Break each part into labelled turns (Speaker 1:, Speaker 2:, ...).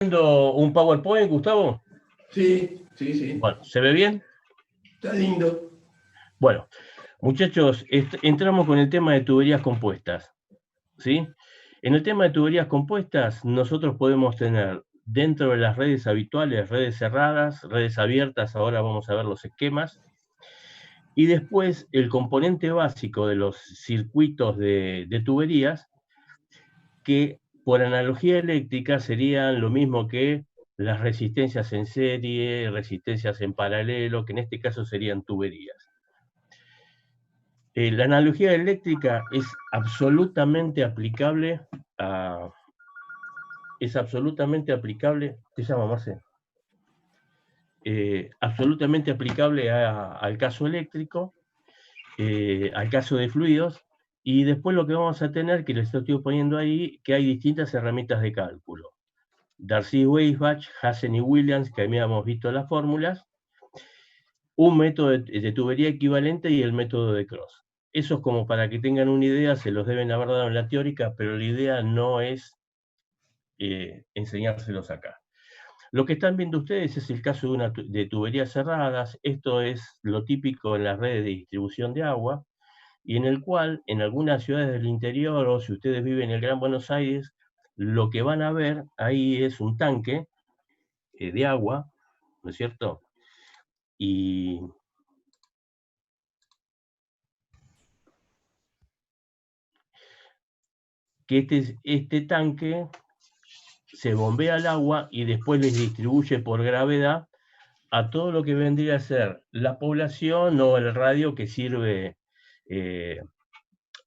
Speaker 1: Viendo un PowerPoint, Gustavo.
Speaker 2: Sí, sí, sí.
Speaker 1: Bueno, ¿se ve bien?
Speaker 2: Está lindo.
Speaker 1: Bueno, muchachos, entramos con el tema de tuberías compuestas, ¿sí? En el tema de tuberías compuestas, nosotros podemos tener dentro de las redes habituales, redes cerradas, redes abiertas, ahora vamos a ver los esquemas, y después el componente básico de los circuitos de tuberías, que por analogía eléctrica serían lo mismo que las resistencias en serie, resistencias en paralelo, que en este caso serían tuberías. La analogía eléctrica a, es absolutamente aplicable, ¿qué se llama, Marce? Absolutamente aplicable al caso eléctrico, al caso de fluidos, y después lo que vamos a tener, que les estoy poniendo ahí, que hay distintas herramientas de cálculo. Darcy-Weisbach, Hassen y Williams, que habíamos visto las fórmulas, un método de tubería equivalente y el método de Cross. Eso es como para que tengan una idea, se los deben haber dado en la teórica, pero la idea no es enseñárselos acá. Lo que están viendo ustedes es el caso de tuberías cerradas. Esto es lo típico en las redes de distribución de agua, y en el cual en algunas ciudades del interior, o si ustedes viven en el Gran Buenos Aires, lo que van a ver ahí es un tanque de agua, ¿no es cierto? Y que este tanque se bombea el agua y después les distribuye por gravedad a todo lo que vendría a ser la población o el radio que sirve eh,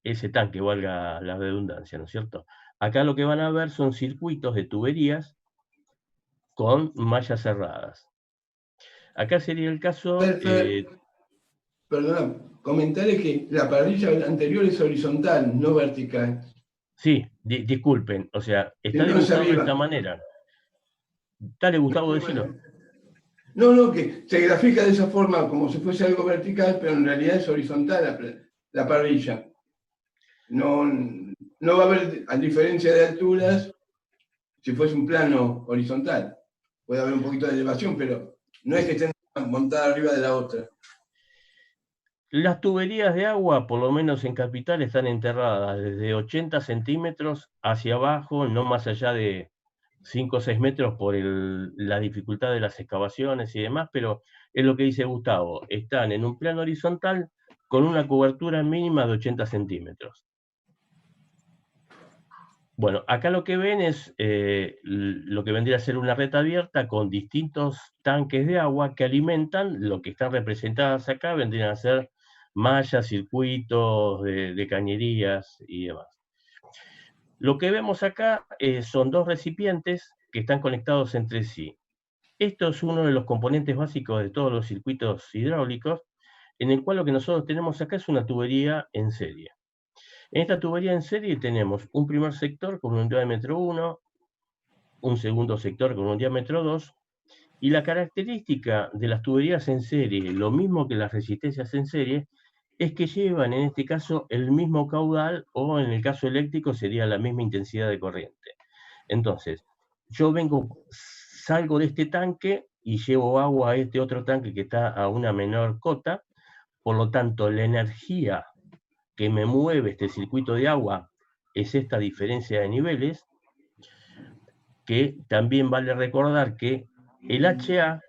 Speaker 1: ese tanque, valga la redundancia, ¿no es cierto? Acá lo que van a ver son circuitos de tuberías con mallas cerradas. Acá sería el caso,
Speaker 2: Perdona, comentarles que la parrilla anterior es horizontal, no vertical.
Speaker 1: sí, disculpen, o sea, está
Speaker 2: No es
Speaker 1: dibujado de
Speaker 2: arriba.
Speaker 1: esta manera. Dale, Gustavo, decilo.
Speaker 2: Bueno, no, no, que se grafica de esa forma como si fuese algo vertical, pero en realidad es horizontal la parrilla. No, no va a haber, a diferencia de alturas, si fuese un plano horizontal. Puede haber un poquito de elevación, pero no es que estén montadas arriba de la otra.
Speaker 1: Las tuberías de agua, por lo menos en Capital, están enterradas desde 80 centímetros hacia abajo, no más allá de 5 o 6 metros por la dificultad de las excavaciones y demás, pero es lo que dice Gustavo, están en un plano horizontal con una cobertura mínima de 80 centímetros. Bueno, acá lo que ven es lo que vendría a ser una red abierta con distintos tanques de agua que alimentan lo que están representadas acá, vendrían a ser mallas, circuitos de cañerías y demás. Lo que vemos acá son dos recipientes que están conectados entre sí. Esto es uno de los componentes básicos de todos los circuitos hidráulicos, en el cual lo que nosotros tenemos acá es una tubería en serie. En esta tubería en serie tenemos un primer sector con un diámetro 1, un segundo sector con un diámetro 2, y la característica de las tuberías en serie, lo mismo que las resistencias en serie, es que llevan en este caso el mismo caudal, o en el caso eléctrico sería la misma intensidad de corriente. Entonces, yo salgo de este tanque y llevo agua a este otro tanque que está a una menor cota, por lo tanto la energía que me mueve este circuito de agua es esta diferencia de niveles, que también vale recordar que el HA,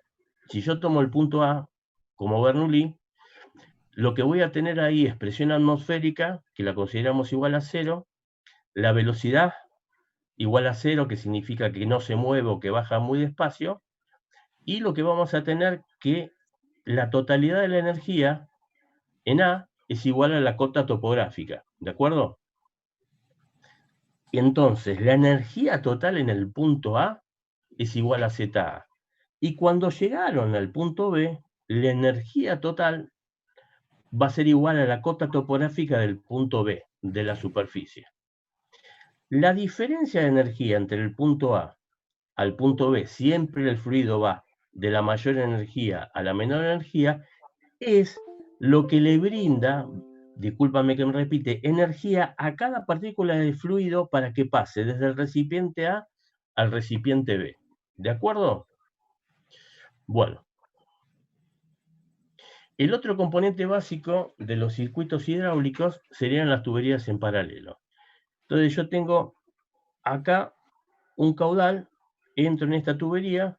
Speaker 1: si yo tomo el punto A como Bernoulli, lo que voy a tener ahí es presión atmosférica, que la consideramos igual a cero, la velocidad igual a cero, que significa que no se mueve o que baja muy despacio, y lo que vamos a tener que la totalidad de la energía en A es igual a la cota topográfica, ¿de acuerdo? Entonces, la energía total en el punto A es igual a ZA. Y cuando llegaron al punto B, la energía total va a ser igual a la cota topográfica del punto B, de la superficie. La diferencia de energía entre el punto A al punto B, siempre el fluido va de la mayor energía a la menor energía, es lo que le brinda, discúlpame que me repite, energía a cada partícula de fluido para que pase desde el recipiente A al recipiente B. ¿De acuerdo? Bueno, el otro componente básico de los circuitos hidráulicos serían las tuberías en paralelo. Entonces yo tengo acá un caudal, entro en esta tubería,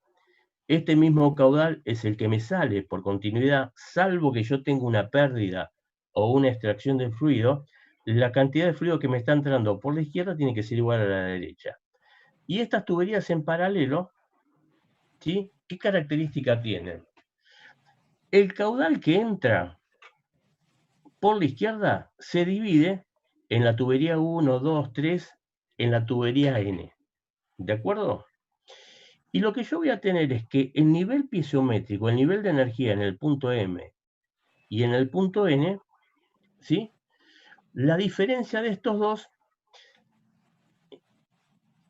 Speaker 1: este mismo caudal es el que me sale por continuidad, salvo que yo tenga una pérdida o una extracción del fluido, la cantidad de fluido que me está entrando por la izquierda tiene que ser igual a la derecha. Y estas tuberías en paralelo, ¿sí? ¿Qué característica tienen? El caudal que entra por la izquierda se divide en la tubería 1, 2, 3, en la tubería N. ¿De acuerdo? Y lo que yo voy a tener es que el nivel piezométrico, el nivel de energía en el punto M y en el punto N, ¿sí? La diferencia de estos dos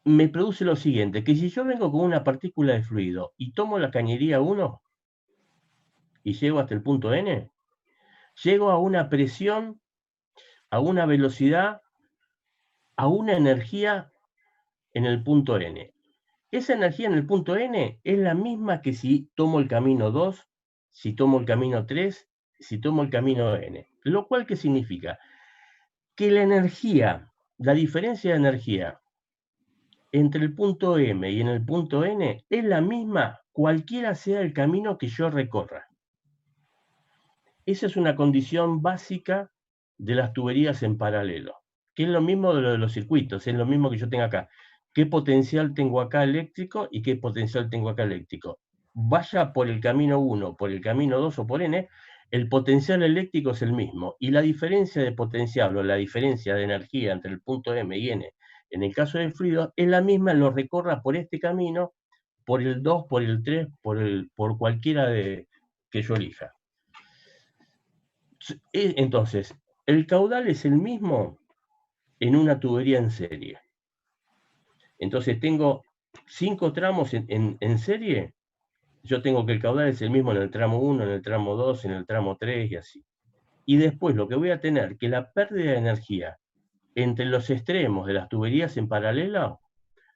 Speaker 1: me produce lo siguiente, que si yo vengo con una partícula de fluido y tomo la cañería 1 y llego hasta el punto N, llego a una presión, a una velocidad, a una energía en el punto N. Esa energía en el punto N es la misma que si tomo el camino 2, si tomo el camino 3, si tomo el camino N. Lo cual, ¿qué significa? Que la energía, la diferencia de energía entre el punto M y en el punto N es la misma cualquiera sea el camino que yo recorra. Esa es una condición básica de las tuberías en paralelo, que es lo mismo de lo de los circuitos, es lo mismo que yo tengo acá. ¿Qué potencial tengo acá eléctrico y qué potencial tengo acá eléctrico? Vaya por el camino 1, por el camino 2 o por N, el potencial eléctrico es el mismo. Y la diferencia de potencial o la diferencia de energía entre el punto M y N, en el caso del fluido, es la misma, lo recorra por este camino, por el 2, por el 3, por cualquiera que yo elija. Entonces, el caudal es el mismo en una tubería en serie. Entonces, tengo 5 tramos en serie. Yo tengo que el caudal es el mismo en el tramo 1, en el tramo 2, en el tramo 3 y así. Y después lo que voy a tener, que la pérdida de energía entre los extremos de las tuberías en paralelo,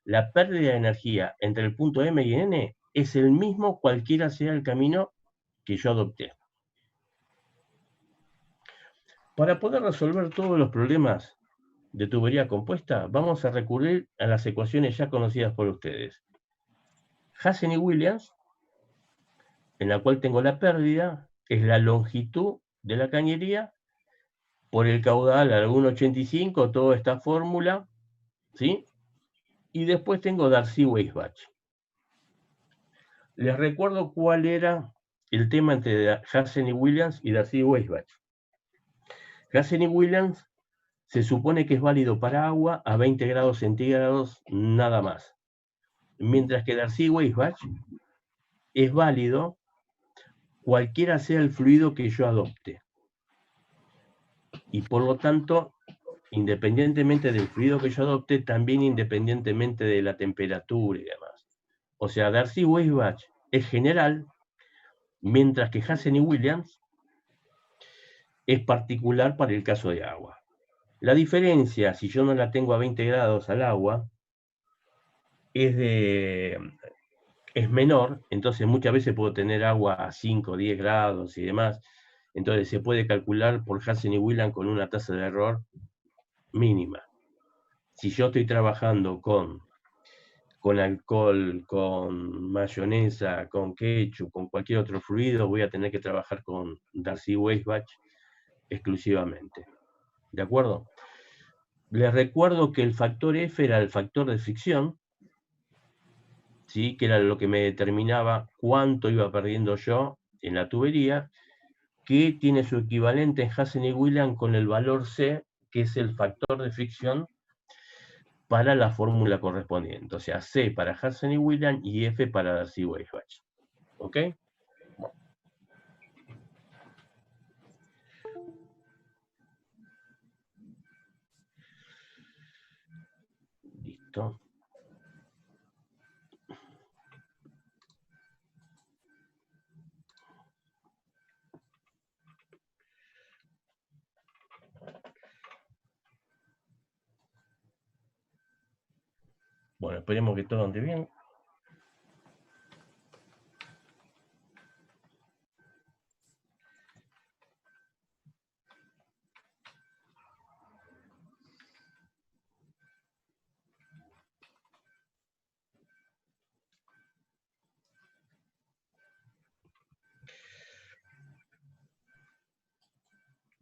Speaker 1: la pérdida de energía entre el punto M y N es el mismo cualquiera sea el camino que yo adopté. Para poder resolver todos los problemas de tubería compuesta, vamos a recurrir a las ecuaciones ya conocidas por ustedes. Hassen y Williams, en la cual tengo la pérdida, es la longitud de la cañería por el caudal al 1,85, toda esta fórmula, ¿sí? Y después tengo Darcy-Weisbach. Les recuerdo cuál era el tema entre Hassen y Williams y Darcy-Weisbach. Hassen y Williams se supone que es válido para agua a 20 grados centígrados nada más. Mientras que Darcy-Weisbach es válido cualquiera sea el fluido que yo adopte. Y por lo tanto, independientemente del fluido que yo adopte, también independientemente de la temperatura y demás. O sea, Darcy-Weisbach es general, mientras que Hassen y Williams es particular para el caso de agua. La diferencia, si yo no la tengo a 20 grados al agua, es menor, entonces muchas veces puedo tener agua a 5 o 10 grados y demás, entonces se puede calcular por Hassen y Williams con una tasa de error mínima. Si yo estoy trabajando con alcohol, con mayonesa, con ketchup, con cualquier otro fluido, voy a tener que trabajar con Darcy-Weisbach exclusivamente. ¿De acuerdo? Les recuerdo que el factor F era el factor de fricción, ¿sí? Que era lo que me determinaba cuánto iba perdiendo yo en la tubería, que tiene su equivalente en Hassen y Williams con el valor C, que es el factor de fricción para la fórmula correspondiente. O sea, C para Hassen y Williams y F para Darcy-Weisbach. ¿Ok? Bueno. Listo. Bueno, esperemos que todo ande bien.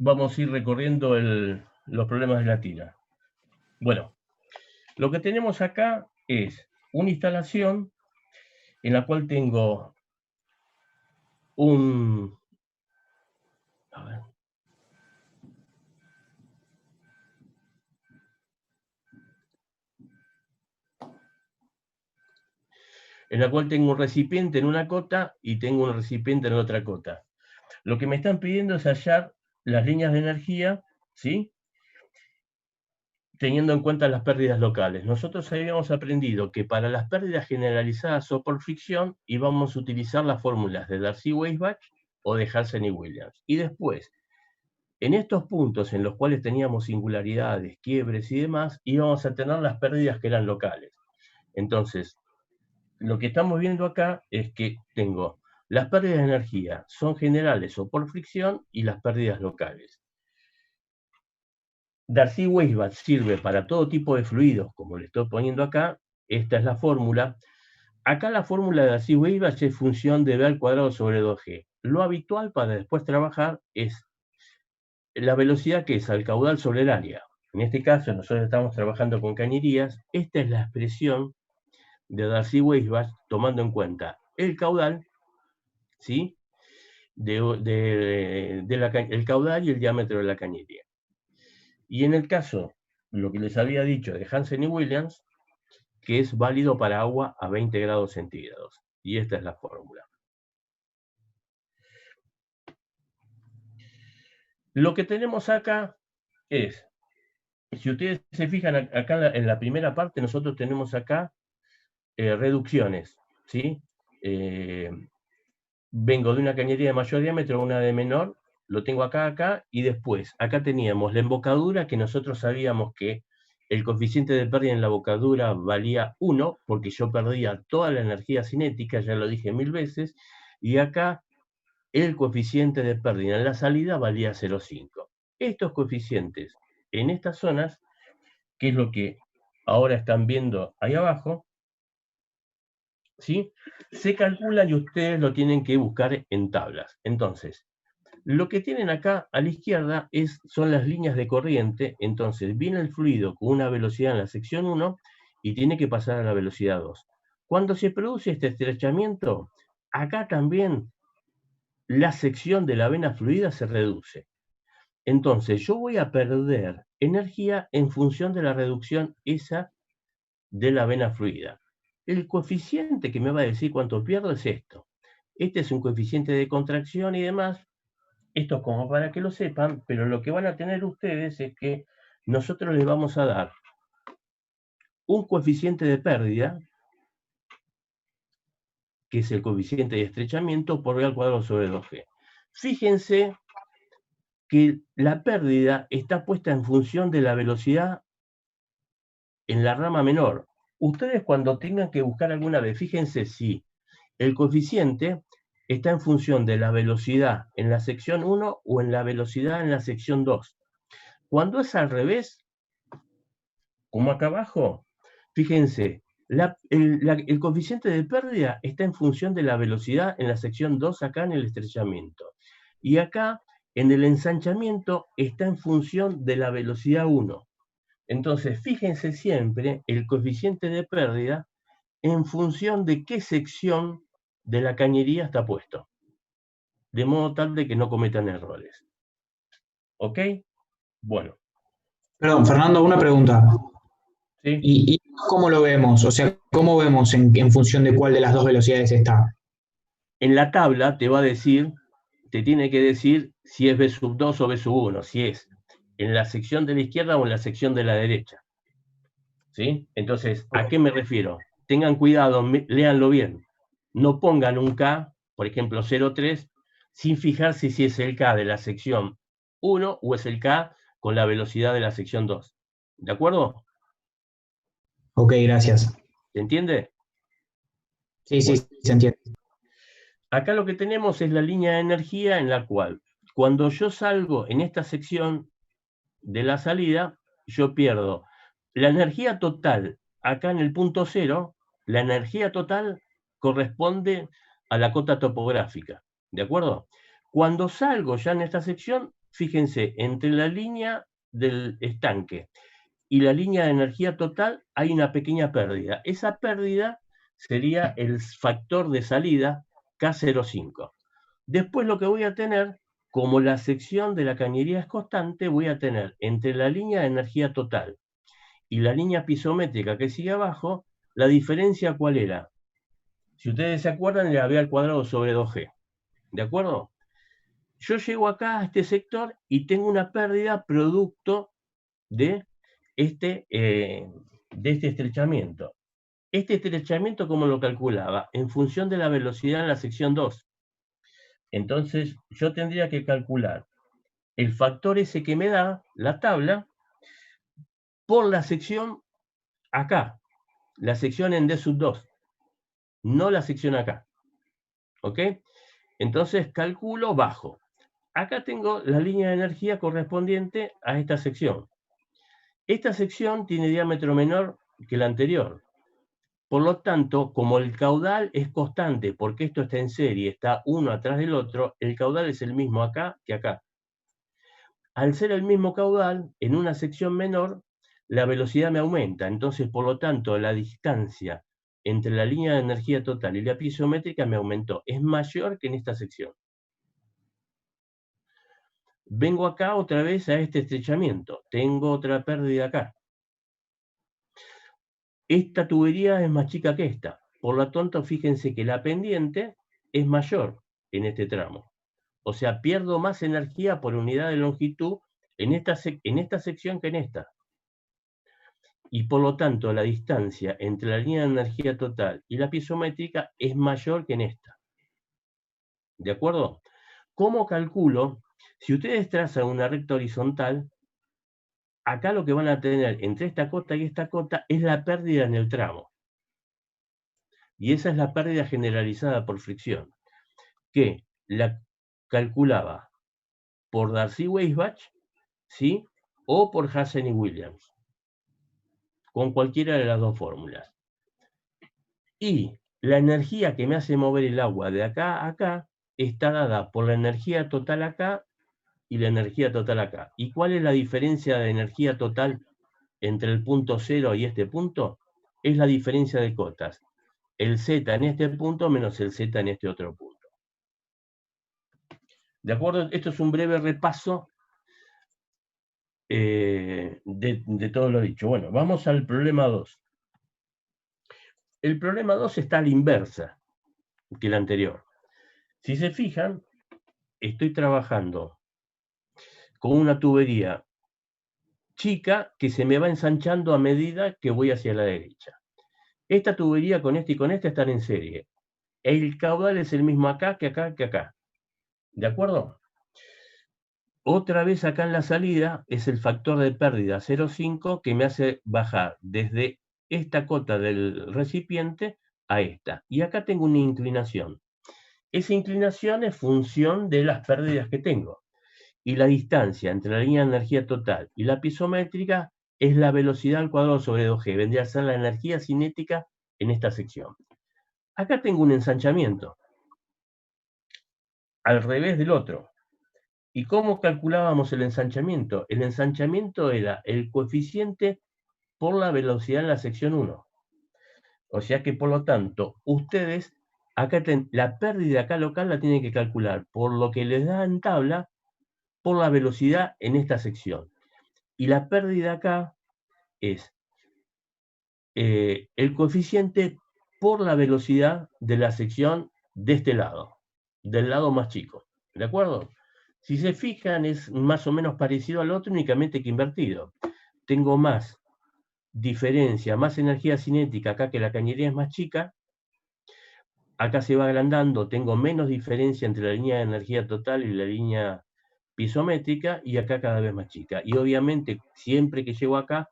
Speaker 1: vamos a ir recorriendo los problemas de la tira. Bueno, lo que tenemos acá es una instalación en la cual tengo un... A ver. En la cual tengo un recipiente en una cota y tengo un recipiente en otra cota. Lo que me están pidiendo es hallar las líneas de energía, ¿sí? Teniendo en cuenta las pérdidas locales. Nosotros habíamos aprendido que para las pérdidas generalizadas o por fricción íbamos a utilizar las fórmulas de Darcy-Weisbach o de Hansen y Williams. Y después, en estos puntos en los cuales teníamos singularidades, quiebres y demás, íbamos a tener las pérdidas que eran locales. Entonces, lo que estamos viendo acá es que tengo las pérdidas de energía son generales o por fricción y las pérdidas locales. Darcy-Weisbach sirve para todo tipo de fluidos, como le estoy poniendo acá. Esta es la fórmula. Acá la fórmula de Darcy-Weisbach es función de B al cuadrado sobre 2G. Lo habitual para después trabajar es la velocidad que es al caudal sobre el área. En este caso, nosotros estamos trabajando con cañerías. Esta es la expresión de Darcy-Weisbach tomando en cuenta el caudal, ¿sí? El caudal y el diámetro de la cañería. Y en el caso, lo que les había dicho de Hansen y Williams, que es válido para agua a 20 grados centígrados. Y esta es la fórmula. Lo que tenemos acá es, si ustedes se fijan acá en la primera parte, nosotros tenemos acá reducciones, ¿sí? Vengo de una cañería de mayor diámetro a una de menor, lo tengo acá, y después, acá teníamos la embocadura, que nosotros sabíamos que el coeficiente de pérdida en la embocadura valía 1, porque yo perdía toda la energía cinética, ya lo dije 1000 veces, y acá el coeficiente de pérdida en la salida valía 0,5. Estos coeficientes en estas zonas, que es lo que ahora están viendo ahí abajo, ¿sí? Se calculan y ustedes lo tienen que buscar en tablas. Entonces, lo que tienen acá a la izquierda son las líneas de corriente. Entonces, viene el fluido con una velocidad en la sección 1 y tiene que pasar a la velocidad 2. Cuando se produce este estrechamiento, acá también la sección de la vena fluida se reduce. Entonces, yo voy a perder energía en función de la reducción esa de la vena fluida. El coeficiente que me va a decir cuánto pierdo es esto. Este es un coeficiente de contracción y demás. Esto es como para que lo sepan, pero lo que van a tener ustedes es que nosotros les vamos a dar un coeficiente de pérdida, que es el coeficiente de estrechamiento, por B al cuadrado sobre 2G. Fíjense que la pérdida está puesta en función de la velocidad en la rama menor. Ustedes cuando tengan que buscar alguna vez, fíjense si el coeficiente está en función de la velocidad en la sección 1 o en la velocidad en la sección 2. Cuando es al revés, como acá abajo, fíjense, el coeficiente de pérdida está en función de la velocidad en la sección 2 acá en el estrechamiento. Y acá en el ensanchamiento está en función de la velocidad 1. Entonces, fíjense siempre el coeficiente de pérdida en función de qué sección de la cañería está puesto, de modo tal de que no cometan errores. ¿Ok? Bueno.
Speaker 3: Perdón, Fernando, una pregunta.
Speaker 1: ¿Sí?
Speaker 3: ¿Y cómo lo vemos? O sea, ¿cómo vemos en función de cuál de las dos velocidades está?
Speaker 1: En la tabla te va a decir, te tiene que decir si es B sub 2 o B sub 1, si es en la sección de la izquierda o en la sección de la derecha. ¿Sí? Entonces, ¿a qué me refiero? Tengan cuidado, léanlo bien. No pongan un K, por ejemplo 0,3, sin fijarse si es el K de la sección 1 o es el K con la velocidad de la sección 2. ¿De acuerdo?
Speaker 3: Ok, gracias.
Speaker 1: ¿Se entiende?
Speaker 3: Sí,
Speaker 1: Bueno,
Speaker 3: sí, se entiende.
Speaker 1: acá lo que tenemos es la línea de energía en la cual, cuando yo salgo en esta sección de la salida, yo pierdo la energía total. Acá en el punto 0, la energía total corresponde a la cota topográfica. ¿De acuerdo? Cuando salgo ya en esta sección, fíjense, entre la línea del estanque y la línea de energía total hay una pequeña pérdida. Esa pérdida sería el factor de salida K05. Después lo que voy a tener, como la sección de la cañería es constante, voy a tener entre la línea de energía total y la línea pisométrica que sigue abajo, la diferencia ¿cuál era? Si ustedes se acuerdan, era B al cuadrado sobre 2G. ¿De acuerdo? Yo llego acá a este sector y tengo una pérdida producto de este estrechamiento. Este estrechamiento, ¿cómo lo calculaba? En función de la velocidad en la sección 2. Entonces, yo tendría que calcular el factor ese que me da la tabla por la sección acá, la sección en D sub 2, no la sección acá. ¿Ok? Entonces, calculo bajo. Acá tengo la línea de energía correspondiente a esta sección. Esta sección tiene diámetro menor que la anterior. Por lo tanto, como el caudal es constante, porque esto está en serie, está uno atrás del otro, el caudal es el mismo acá que acá. Al ser el mismo caudal, en una sección menor, la velocidad me aumenta. Entonces, por lo tanto, la distancia entre la línea de energía total y la piezométrica me aumentó. Es mayor que en esta sección. Vengo acá otra vez a este estrechamiento. Tengo otra pérdida acá. Esta tubería es más chica que esta. Por lo tanto, fíjense que la pendiente es mayor en este tramo. O sea, pierdo más energía por unidad de longitud en esta sección que en esta. Y por lo tanto, la distancia entre la línea de energía total y la piezométrica es mayor que en esta. ¿De acuerdo? ¿Cómo calculo? Si ustedes trazan una recta horizontal, acá lo que van a tener entre esta cota y esta cota es la pérdida en el tramo. Y esa es la pérdida generalizada por fricción, que la calculaba por Darcy-Weisbach, ¿sí? O por Hassen y Williams, con cualquiera de las dos fórmulas. Y la energía que me hace mover el agua de acá a acá está dada por la energía total acá y la energía total acá. ¿Y cuál es la diferencia de energía total entre el punto 0 y este punto? Es la diferencia de cotas. El Z en este punto menos el Z en este otro punto. ¿De acuerdo? Esto es un breve repaso de todo lo dicho. Bueno, vamos al problema 2. El problema 2 está a la inversa que el anterior. Si se fijan, estoy trabajando con una tubería chica que se me va ensanchando a medida que voy hacia la derecha. Esta tubería con esta y con esta están en serie. El caudal es el mismo acá que acá que acá. ¿De acuerdo? Otra vez acá en la salida es el factor de pérdida 0,5 que me hace bajar desde esta cota del recipiente a esta. Y acá tengo una inclinación. Esa inclinación es función de las pérdidas que tengo. Y la distancia entre la línea de energía total y la piezométrica es la velocidad al cuadrado sobre 2G. Vendría a ser la energía cinética en esta sección. Acá tengo un ensanchamiento, al revés del otro. ¿Y cómo calculábamos el ensanchamiento? El ensanchamiento era el coeficiente por la velocidad en la sección 1. O sea que, por lo tanto, ustedes, acá la pérdida acá local la tienen que calcular por lo que les da en tabla, por la velocidad en esta sección. Y la pérdida acá es el coeficiente por la velocidad de la sección de este lado, del lado más chico. ¿De acuerdo? Si se fijan, es más o menos parecido al otro, únicamente que invertido. Tengo más diferencia, más energía cinética acá que la cañería es más chica. Acá se va agrandando, tengo menos diferencia entre la línea de energía total y la línea pisométrica, y acá cada vez más chica. Y obviamente, siempre que llego acá,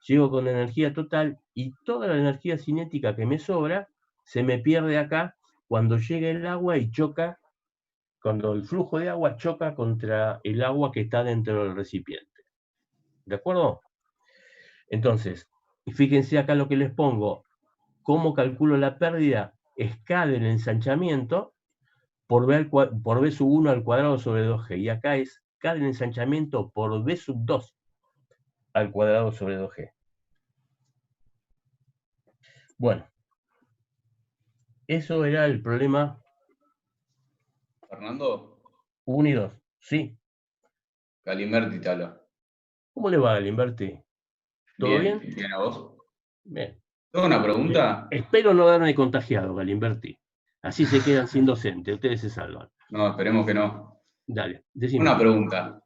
Speaker 1: llego con energía total y toda la energía cinética que me sobra se me pierde acá cuando llega el agua y choca, cuando el flujo de agua choca contra el agua que está dentro del recipiente. ¿De acuerdo? Entonces, fíjense acá lo que les pongo. ¿Cómo calculo la pérdida? Escala el ensanchamiento por B sub 1 al cuadrado sobre 2G. Y acá es cada ensanchamiento por B sub 2 al cuadrado sobre 2G. Bueno, eso era el problema
Speaker 4: Fernando,
Speaker 1: 1 y 2. Sí.
Speaker 4: Galimberti te habla.
Speaker 1: ¿Cómo le va, Galimberti? ¿Todo bien?
Speaker 4: Bien, ¿a vos?
Speaker 1: Bien.
Speaker 4: Tengo una pregunta.
Speaker 1: Espero no haberme contagiado, Galimberti. Así se quedan sin docente, ustedes se salvan.
Speaker 4: No, esperemos que no.
Speaker 1: Dale, decime.
Speaker 4: Una pregunta.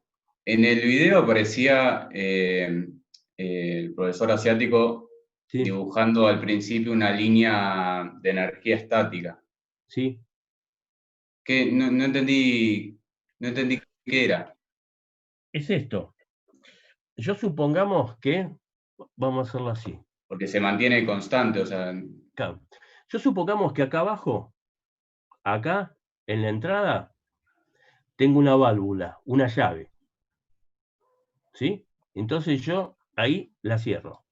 Speaker 4: En el video aparecía el profesor asiático
Speaker 1: Sí,
Speaker 4: dibujando al principio una línea de energía estática.
Speaker 1: sí.
Speaker 4: Que no entendí qué era.
Speaker 1: Es esto. Yo supongamos que, vamos a hacerlo así.
Speaker 4: Porque se mantiene constante, o sea,
Speaker 1: Claro. Yo supongamos que acá abajo, acá, en la entrada, tengo una válvula, una llave. ¿Sí? Entonces yo ahí la cierro.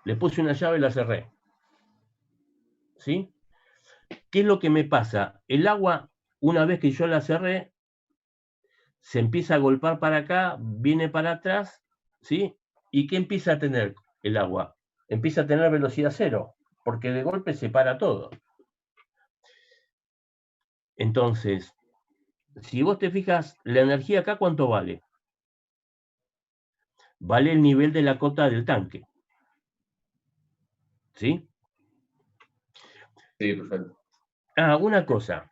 Speaker 1: Le puse una llave y la cerré. ¿Sí? ¿Qué es lo que me pasa? El agua, una vez que yo la cerré, se empieza a golpear para acá, viene para atrás, ¿sí? ¿Y qué empieza a tener el agua? Empieza a tener velocidad cero, porque de golpe se para todo. Entonces, si vos te fijas, la energía acá, ¿cuánto vale? Vale el nivel de la cota del tanque. ¿Sí?
Speaker 4: sí, perfecto.
Speaker 1: Ah, una cosa.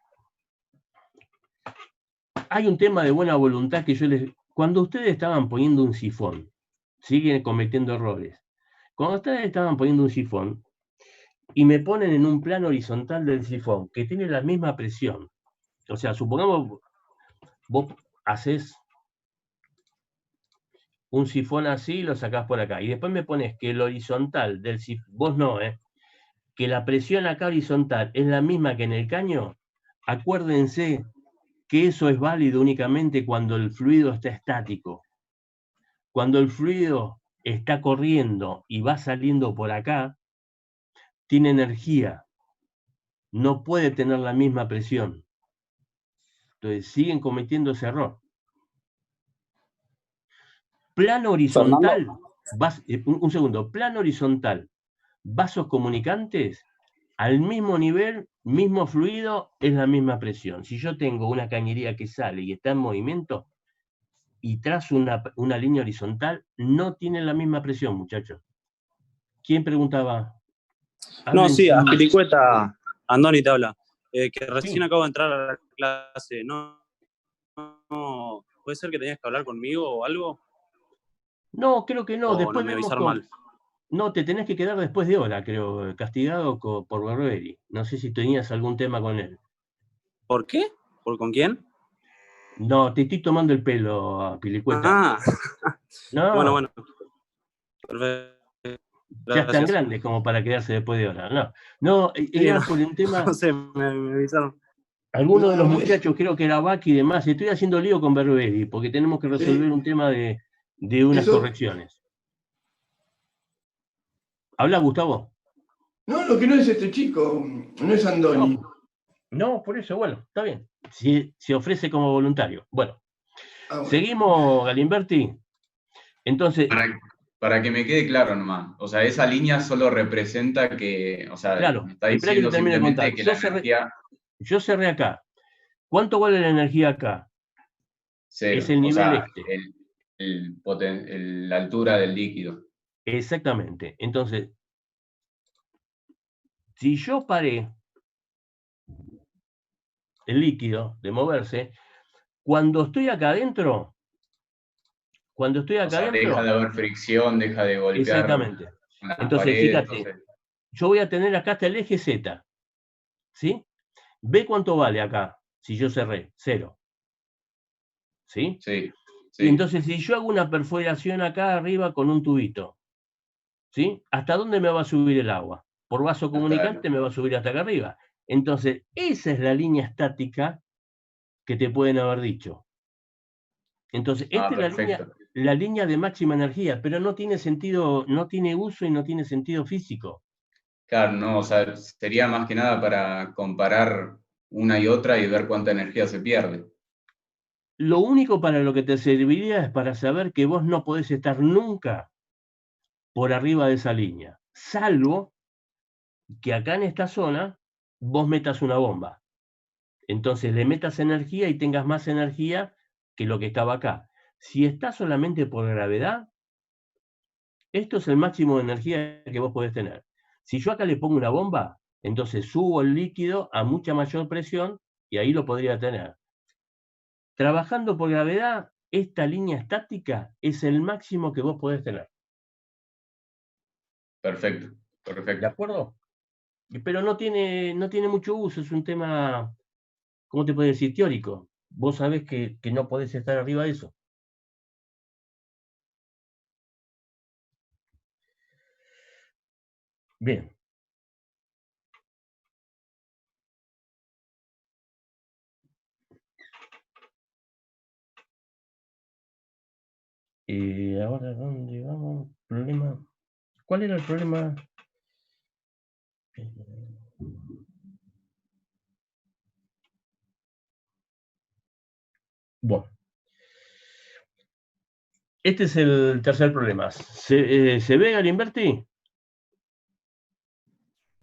Speaker 1: Hay un tema de buena voluntad que yo les... Cuando ustedes estaban poniendo un sifón, siguen cometiendo errores. Cuando ustedes estaban poniendo un sifón y me ponen en un plano horizontal del sifón que tiene la misma presión, o sea, supongamos vos haces un sifón así y lo sacás por acá, y después me pones que el horizontal del sifón, vos no, que la presión acá horizontal es la misma que en el caño, acuérdense que eso es válido únicamente cuando el fluido está estático. Cuando el fluido está corriendo y va saliendo por acá, tiene energía, no puede tener la misma presión. Entonces siguen cometiendo ese error. Plano horizontal, un segundo, plano horizontal, vasos comunicantes, al mismo nivel, mismo fluido, es la misma presión. Si yo tengo una cañería que sale y está en movimiento y trazo una línea horizontal, no tiene la misma presión, muchachos. ¿Quién preguntaba?
Speaker 5: No,
Speaker 1: Hablen
Speaker 5: sí,
Speaker 1: sin-
Speaker 5: Aspiricueta, Andoni te habla. Que recién
Speaker 1: Sí.
Speaker 5: acabo de entrar a la clase. No, ¿puede ser que tenías que hablar conmigo o algo?
Speaker 1: No, creo que no.
Speaker 5: ¿O
Speaker 1: Después
Speaker 5: no me
Speaker 1: vemos
Speaker 5: avisaron mal?
Speaker 1: No, te tenés que quedar después de hora, creo, castigado por Barberi. No sé si tenías algún tema con él.
Speaker 5: ¿Por qué? ¿Con quién?
Speaker 1: No, te estoy tomando el pelo, a Pilicueta.
Speaker 5: Ah,
Speaker 1: No,
Speaker 5: bueno. Perfecto.
Speaker 1: ya es tan
Speaker 5: Gracias.
Speaker 1: grande como para quedarse después de hora. No,
Speaker 5: Sí,
Speaker 1: era
Speaker 5: no,
Speaker 1: por un tema.
Speaker 5: no sé, me avisaron.
Speaker 1: Alguno de los
Speaker 2: No,
Speaker 1: muchachos, creo que era Baki y demás, estoy haciendo lío con Barberi, porque tenemos que resolver un tema de unas
Speaker 2: eso,
Speaker 1: correcciones. ¿Habla, Gustavo?
Speaker 2: no, lo que no es este chico, no es Andoni.
Speaker 1: No, por eso, bueno, está bien. Si se ofrece como voluntario. Bueno,
Speaker 2: Bueno.
Speaker 1: seguimos, Galimberti. Entonces,
Speaker 4: Para que me quede claro nomás, o sea, esa línea solo representa que, o sea,
Speaker 1: claro,
Speaker 4: me está
Speaker 1: espera que te
Speaker 4: diciendo
Speaker 1: termine de
Speaker 4: simplemente
Speaker 1: contar.
Speaker 4: que la energía
Speaker 1: Yo cerré acá. ¿Cuánto vale la energía acá?
Speaker 4: cero,
Speaker 1: Es el
Speaker 4: o
Speaker 1: nivel
Speaker 4: sea,
Speaker 1: este.
Speaker 4: la altura del líquido.
Speaker 1: Exactamente. Entonces, si yo paré el líquido de moverse, cuando estoy acá adentro,
Speaker 4: O sea, deja de haber fricción, deja de golpear
Speaker 1: exactamente.
Speaker 4: con las
Speaker 1: Entonces,
Speaker 4: paredes,
Speaker 1: fíjate,
Speaker 4: entonces,
Speaker 1: yo voy a tener acá hasta el eje Z, ¿sí? ¿Ve cuánto vale acá si yo cerré? 0, ¿sí?
Speaker 4: sí,
Speaker 1: Y
Speaker 4: sí,
Speaker 1: entonces, si yo hago una perforación acá arriba con un tubito, ¿sí? ¿Hasta dónde me va a subir el agua? Por vaso comunicante me va a subir hasta acá arriba. Entonces, esa es la línea estática que te pueden haber dicho. Entonces, esta es
Speaker 4: perfecto.
Speaker 1: la línea de máxima energía, pero no tiene sentido, no tiene uso y no tiene sentido físico.
Speaker 4: Claro, no, o sea, sería más que nada para comparar una y otra y ver cuánta energía se pierde.
Speaker 1: Lo único para lo que te serviría es para saber que vos no podés estar nunca por arriba de esa línea, salvo que acá en esta zona vos metas una bomba. Entonces le metas energía y tengas más energía que lo que estaba acá. Si está solamente por gravedad, esto es el máximo de energía que vos podés tener. Si yo acá le pongo una bomba, entonces subo el líquido a mucha mayor presión y ahí lo podría tener. Trabajando por gravedad, esta línea estática es el máximo que vos podés tener.
Speaker 4: Perfecto,
Speaker 1: ¿De
Speaker 4: perfecto.
Speaker 1: acuerdo? Pero no tiene mucho uso, es un tema, ¿cómo te puedo decir? Teórico. Vos sabés que no podés estar arriba de eso. Bien. Ahora, ¿dónde vamos? Problema. ¿Cuál era el problema? Bueno, este es el tercer problema. ¿Se ve, Galimberti?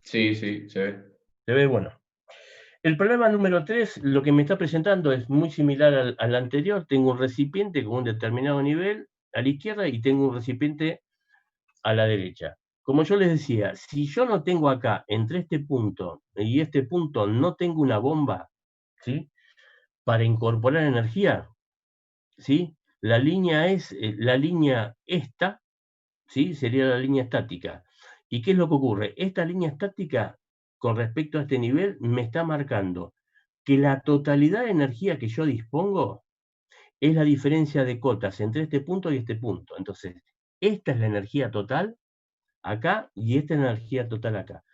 Speaker 4: Sí, sí, se ve.
Speaker 1: Se ve, bueno. El problema número 3, lo que me está presentando es muy similar al anterior. Tengo un recipiente con un determinado nivel a la izquierda y tengo un recipiente a la derecha. Como yo les decía, si yo no tengo acá, entre este punto y este punto, no tengo una bomba, ¿sí? Para incorporar energía, ¿sí? La línea es, la línea esta, ¿sí? Sería la línea estática. ¿Y qué es lo que ocurre? Esta línea estática, con respecto a este nivel, me está marcando que la totalidad de energía que yo dispongo es la diferencia de cotas entre este punto y este punto. Entonces, esta es la energía total acá y esta energía total acá.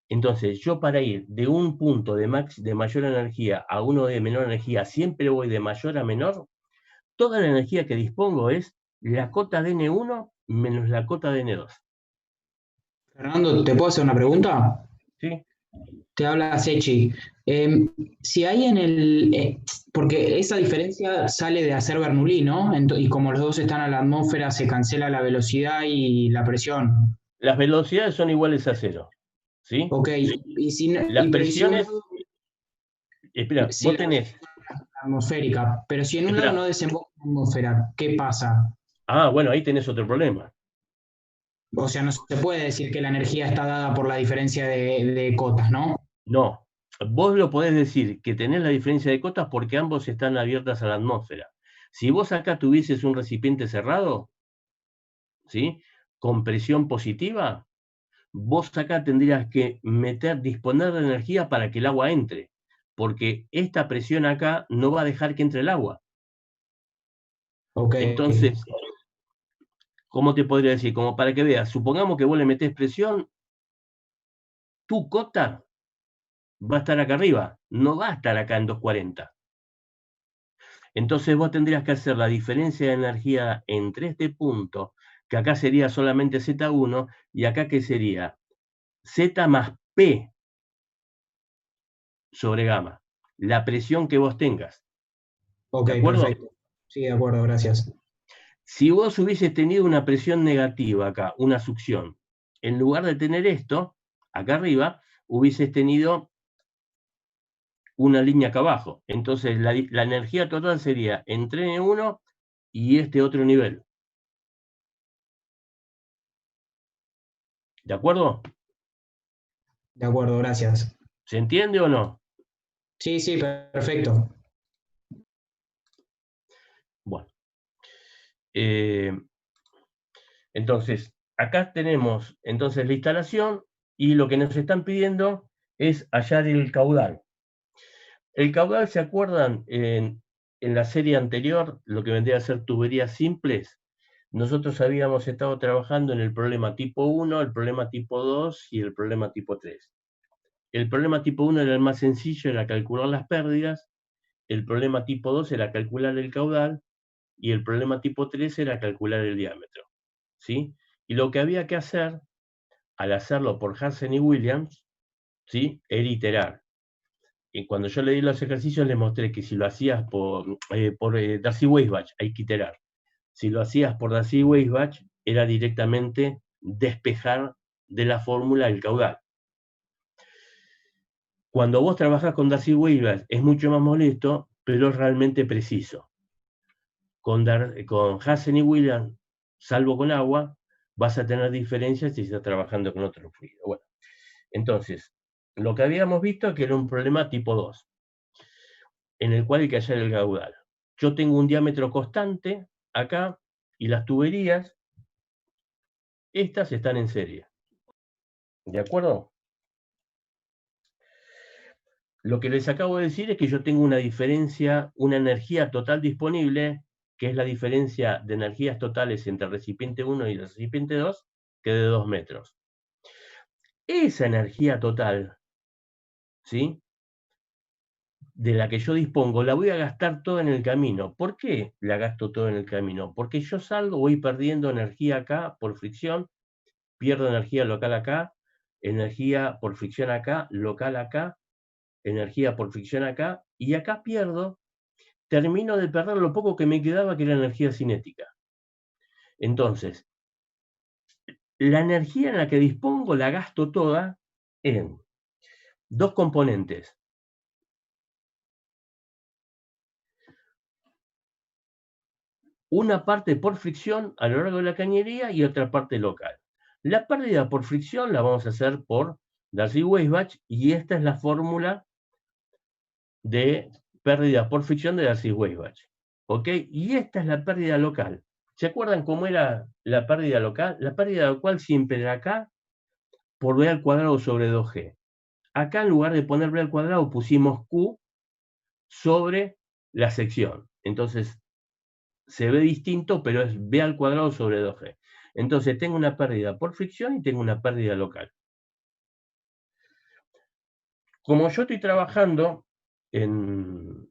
Speaker 1: Entonces, yo para ir de un punto de mayor energía a uno de menor energía, siempre voy de mayor a menor. Toda la energía que dispongo es la cota de N1 menos la cota de N2.
Speaker 3: Fernando, ¿te puedo hacer una pregunta?
Speaker 1: ¿Sí?
Speaker 3: Te habla Sechi. Si hay en el... porque esa diferencia sale de hacer Bernoulli, ¿no? Y como los dos están a la atmósfera, se cancela la velocidad y la presión.
Speaker 1: Las velocidades son iguales a cero. ¿Sí?
Speaker 3: Ok, y si,
Speaker 1: Las
Speaker 3: pero ¿y si un
Speaker 1: presiones,
Speaker 3: lado,
Speaker 1: espera,
Speaker 3: si
Speaker 1: vos
Speaker 3: la
Speaker 1: tenés,
Speaker 3: atmosférica, pero si en un lado
Speaker 1: espera,
Speaker 3: no desemboca en la atmósfera, ¿qué pasa?
Speaker 1: bueno, ahí tenés otro problema.
Speaker 3: O sea, no se puede decir que la energía está dada por la diferencia de cotas, ¿no?
Speaker 1: No, vos lo podés decir que tenés la diferencia de cotas porque ambos están abiertas a la atmósfera. Si vos acá tuvieses un recipiente cerrado, ¿sí? Con presión positiva, vos acá tendrías que disponer de energía para que el agua entre, porque esta presión acá no va a dejar que entre el agua.
Speaker 3: Ok.
Speaker 1: Entonces, ¿cómo te podría decir? Como para que veas, supongamos que vos le metés presión, tu cota va a estar acá arriba, no va a estar acá en 240. Entonces vos tendrías que hacer la diferencia de energía entre este punto, que acá sería solamente Z1, y acá que sería Z más P sobre gamma, la presión que vos tengas.
Speaker 3: Ok,
Speaker 1: ¿De acuerdo?
Speaker 3: perfecto. Sí, de acuerdo, gracias.
Speaker 1: Si vos hubieses tenido una presión negativa acá, una succión, en lugar de tener esto, acá arriba, hubieses tenido una línea acá abajo. Entonces la energía total sería entre N1 y este otro nivel. ¿De acuerdo?
Speaker 3: De acuerdo, gracias.
Speaker 1: ¿Se entiende o no?
Speaker 3: Sí, sí, perfecto.
Speaker 1: Bueno. Entonces, acá tenemos entonces la instalación y lo que nos están pidiendo es hallar el caudal. El caudal, ¿se acuerdan? En la serie anterior, lo que vendría a ser tuberías simples, nosotros habíamos estado trabajando en el problema tipo 1, el problema tipo 2 y el problema tipo 3. El problema tipo 1 era el más sencillo, era calcular las pérdidas. El problema tipo 2 era calcular el caudal. Y el problema tipo 3 era calcular el diámetro. ¿Sí? Y lo que había que hacer, al hacerlo por Hansen y Williams, ¿sí? Era iterar. cuando yo le di los ejercicios, le mostré que si lo hacías por Darcy-Weisbach, hay que iterar. Si lo hacías por Darcy-Weisbach, era directamente despejar de la fórmula el caudal. Cuando vos trabajás con Darcy-Weisbach es mucho más molesto, pero es realmente preciso. Con Hazen y Williams, salvo con agua, vas a tener diferencias si estás trabajando con otro fluido. Bueno, entonces, lo que habíamos visto es que era un problema tipo 2, en el cual hay que hallar el caudal. Yo tengo un diámetro constante acá, y las tuberías, estas están en serie. ¿De acuerdo? Lo que les acabo de decir es que yo tengo una diferencia, una energía total disponible, que es la diferencia de energías totales entre el recipiente 1 y el recipiente 2, que es de 2 metros. Esa energía total, ¿sí?, de la que yo dispongo, la voy a gastar toda en el camino. ¿Por qué la gasto toda en el camino? Porque yo salgo, voy perdiendo energía acá por fricción, pierdo energía local acá, energía por fricción acá, local acá, energía por fricción acá, y acá pierdo, termino de perder lo poco que me quedaba, que era energía cinética. Entonces, la energía en la que dispongo la gasto toda en dos componentes. Una parte por fricción a lo largo de la cañería y otra parte local. La pérdida por fricción la vamos a hacer por Darcy-Weisbach, y esta es la fórmula de pérdida por fricción de Darcy-Weisbach. ¿Ok? Y esta es la pérdida local. ¿Se acuerdan cómo era la pérdida local? La pérdida local siempre era acá por B al cuadrado sobre 2G. Acá, en lugar de poner B al cuadrado, pusimos Q sobre la sección. Entonces, se ve distinto, pero es B al cuadrado sobre 2G. Entonces, tengo una pérdida por fricción y tengo una pérdida local. Como yo estoy trabajando en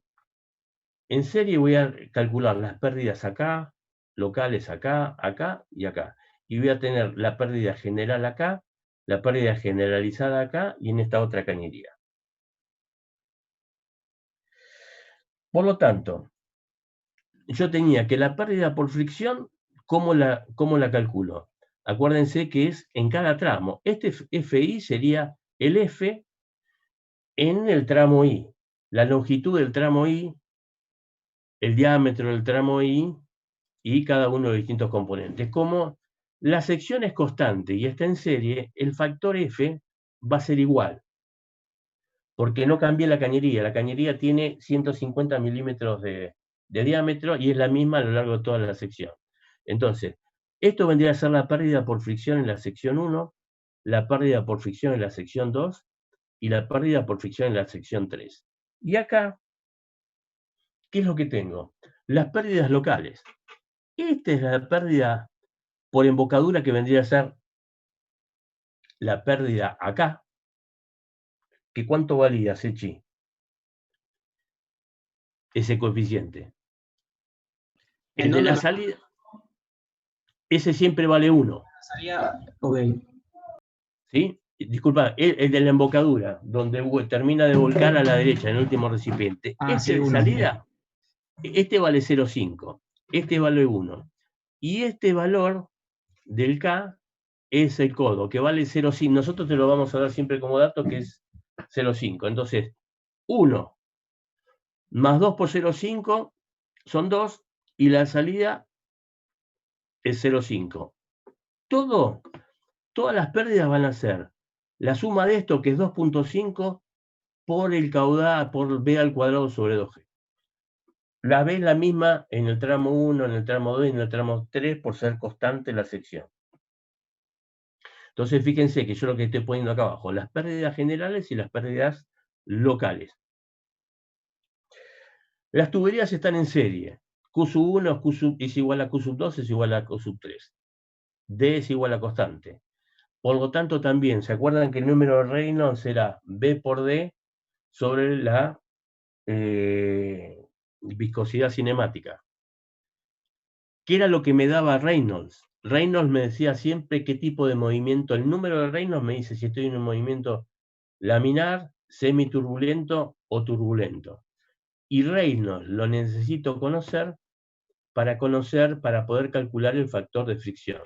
Speaker 1: serie, voy a calcular las pérdidas acá, locales acá, acá y acá. Y voy a tener la pérdida general acá, la pérdida generalizada acá y en esta otra cañería. Por lo tanto, yo tenía que la pérdida por fricción, ¿cómo la calculo? Acuérdense que es en cada tramo. Este FI sería el F en el tramo I. La longitud del tramo I, el diámetro del tramo I y cada uno de los distintos componentes. Como la sección es constante y está en serie, el factor F va a ser igual, porque no cambié la cañería. La cañería tiene 150 milímetros de diámetro y es la misma a lo largo de toda la sección. Entonces, esto vendría a ser la pérdida por fricción en la sección 1, la pérdida por fricción en la sección 2 y la pérdida por fricción en la sección 3. Y acá, ¿qué es lo que tengo? Las pérdidas locales. Esta es la pérdida por embocadura, que vendría a ser la pérdida acá. ¿Que cuánto valía, Sechi? Ese coeficiente. El de la salida, ese siempre vale 1.
Speaker 3: Ok.
Speaker 1: ¿Sí? Disculpa, el de la embocadura, donde termina de volcar a la derecha en el último recipiente. Ese de salida, este vale 0,5. Este vale 1. Y este valor del K es el codo, que vale 0,5. Nosotros te lo vamos a dar siempre como dato, que es 0,5. Entonces, 1 más 2 por 0,5 son 2, y la salida es 0,5. Todas las pérdidas van a ser la suma de esto, que es 2.5, por el caudal, por B al cuadrado sobre 2G. La B es la misma en el tramo 1, en el tramo 2 y en el tramo 3, por ser constante la sección. Entonces, fíjense que yo lo que estoy poniendo acá abajo, las pérdidas generales y las pérdidas locales. Las tuberías están en serie. Q sub 1 es igual a Q sub 2 es igual a Q sub 3. D es igual a constante. Por lo tanto, también, ¿se acuerdan que el número de Reynolds era B por D sobre la viscosidad cinemática? ¿Qué era lo que me daba Reynolds? Reynolds me decía siempre qué tipo de movimiento. El número de Reynolds me dice si estoy en un movimiento laminar, semiturbulento o turbulento. Y Reynolds lo necesito conocer, para poder calcular el factor de fricción.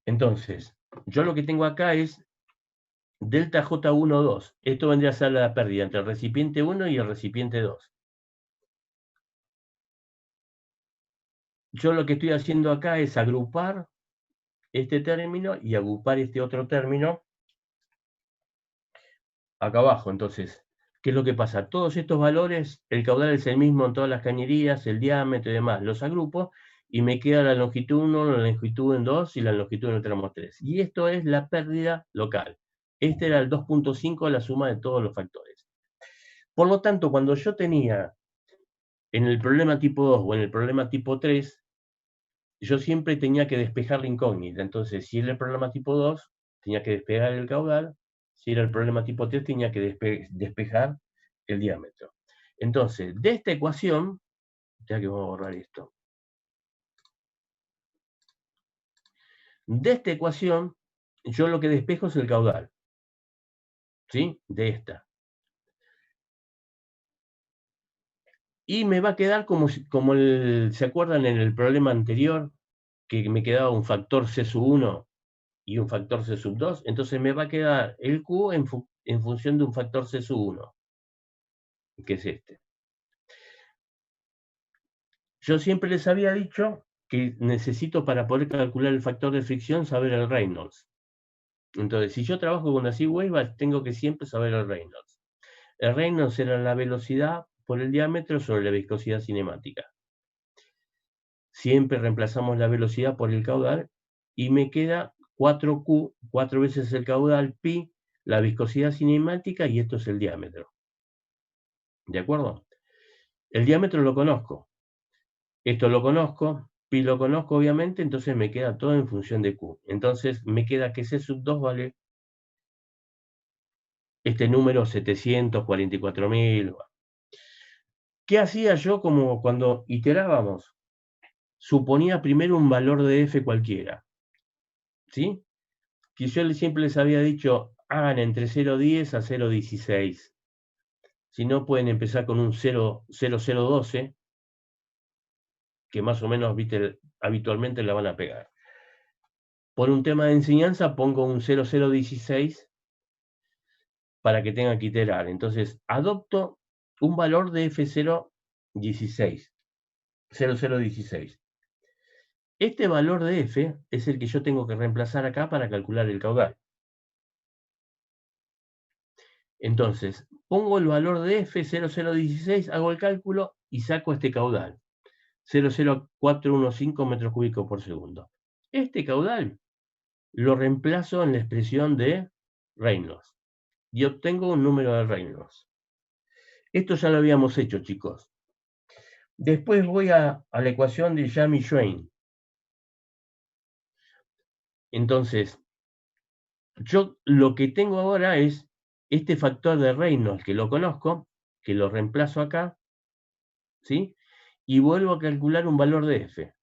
Speaker 1: Entonces, yo lo que tengo acá es delta J1,2. Esto vendría a ser la pérdida entre el recipiente 1 y el recipiente 2. Yo lo que estoy haciendo acá es agrupar este término y agrupar este otro término acá abajo. Entonces, ¿qué es lo que pasa? Todos estos valores, el caudal es el mismo en todas las cañerías, el diámetro y demás, los agrupo y me queda la longitud 1, la longitud en 2 y la longitud en el tramo 3. Y esto es la pérdida local. Este era el 2.5, la suma de todos los factores. Por lo tanto, cuando yo tenía en el problema tipo 2 o en el problema tipo 3, yo siempre tenía que despejar la incógnita. Entonces, si era el problema tipo 2, tenía que despejar el caudal. Si era el problema tipo 3, tenía que despejar el diámetro. Entonces, de esta ecuación, ya que vamos a borrar esto. De esta ecuación, yo lo que despejo es el caudal. ¿Sí? De esta. Y me va a quedar como ¿se acuerdan en el problema anterior? Que me quedaba un factor C sub 1 y un factor C sub 2. Entonces me va a quedar el Q en función de un factor C sub 1. Que es este. Yo siempre les había dicho que necesito, para poder calcular el factor de fricción, saber el Reynolds. Entonces, si yo trabajo con las E-Wave, tengo que siempre saber el Reynolds. El Reynolds era la velocidad por el diámetro sobre la viscosidad cinemática. Siempre reemplazamos la velocidad por el caudal y me queda 4Q, 4 veces el caudal, pi, la viscosidad cinemática, y esto es el diámetro. ¿De acuerdo? El diámetro lo conozco. Esto lo conozco, pi lo conozco obviamente, entonces me queda todo en función de Q. Entonces me queda que C sub 2 vale este número 744.000. ¿Qué hacía yo como cuando iterábamos? Suponía primero un valor de F cualquiera. ¿Sí? Que yo siempre les había dicho, hagan entre 0,10 a 0,16. Si no, pueden empezar con un 0,0012, que más o menos, ¿viste?, habitualmente la van a pegar. Por un tema de enseñanza pongo un 0,016 para que tengan que iterar. Entonces, adopto un valor de F0,16. 0,016. Este valor de F es el que yo tengo que reemplazar acá para calcular el caudal. Entonces, pongo el valor de F, 0,016, hago el cálculo y saco este caudal. 0,0415 metros cúbicos por segundo. Este caudal lo reemplazo en la expresión de Reynolds y obtengo un número de Reynolds. Esto ya lo habíamos hecho, chicos. Después voy a la ecuación de Jamie-Schwein. Entonces, yo lo que tengo ahora es este factor de Reynolds, que lo conozco, que lo reemplazo acá, ¿sí? Y vuelvo a calcular un valor de F.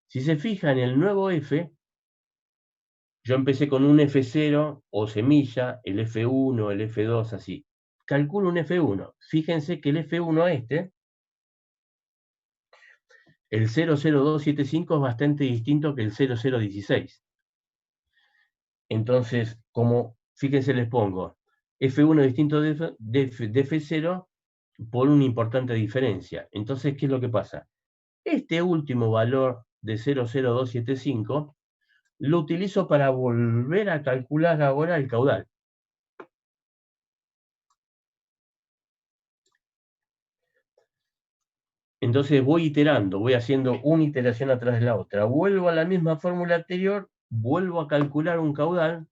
Speaker 1: Si se fijan, el nuevo F, yo empecé con un F0 o semilla, el F1, el F2, así. Calculo un F1. Fíjense que el F1 el 00275, es bastante distinto que el 0016. Entonces, fíjense, les pongo F1 distinto de F0 por una importante diferencia. Entonces, ¿qué es lo que pasa? Este último valor de 00275 lo utilizo para volver a calcular ahora el caudal. Entonces voy iterando, voy haciendo una iteración atrás de la otra. Vuelvo a la misma fórmula anterior, vuelvo a calcular un caudal,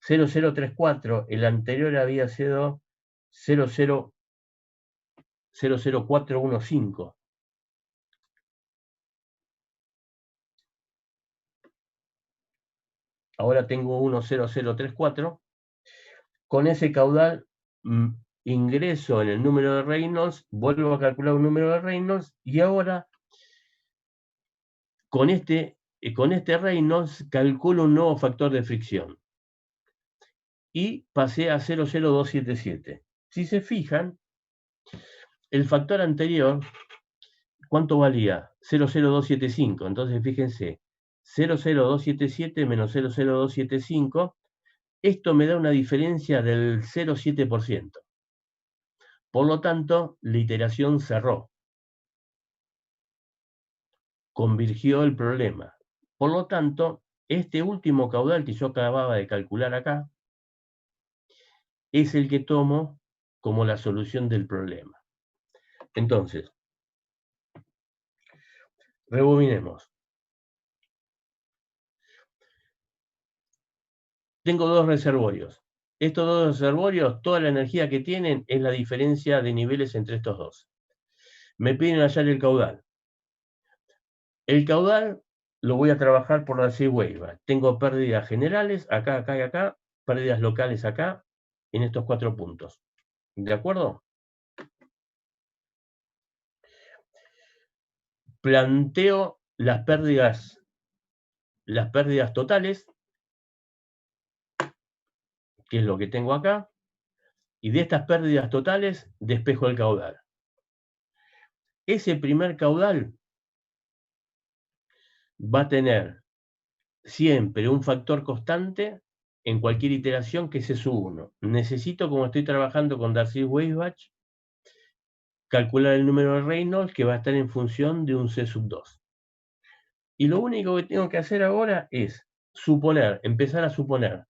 Speaker 1: 0034, el anterior había sido 00415. Ahora tengo 10034. Con ese caudal ingreso en el número de Reynolds, vuelvo a calcular un número de Reynolds y ahora con este Reynolds calculo un nuevo factor de fricción. y pasé a 00277. Si se fijan, el factor anterior, ¿cuánto valía? 00275. Entonces, fíjense, 00277 menos 00275, esto me da una diferencia del 0,7%. Por lo tanto, la iteración cerró. Convirgió el problema. Por lo tanto, este último caudal que yo acababa de calcular acá es el que tomo como la solución del problema. Entonces, rebobinemos. Tengo dos reservorios. Estos dos reservorios, toda la energía que tienen es la diferencia de niveles entre estos dos. Me piden hallar el caudal. El caudal lo voy a trabajar por la C-Wave. Tengo pérdidas generales, acá, acá y acá, pérdidas locales acá, en estos 4 puntos. ¿De acuerdo? Planteo las pérdidas totales, que es lo que tengo acá, y de estas pérdidas totales despejo el caudal. Ese primer caudal va a tener siempre un factor constante en cualquier iteración que es S1. Necesito, como estoy trabajando con Darcy-Weisbach, calcular el número de Reynolds que va a estar en función de un C2. Y lo único que tengo que hacer ahora es empezar a suponer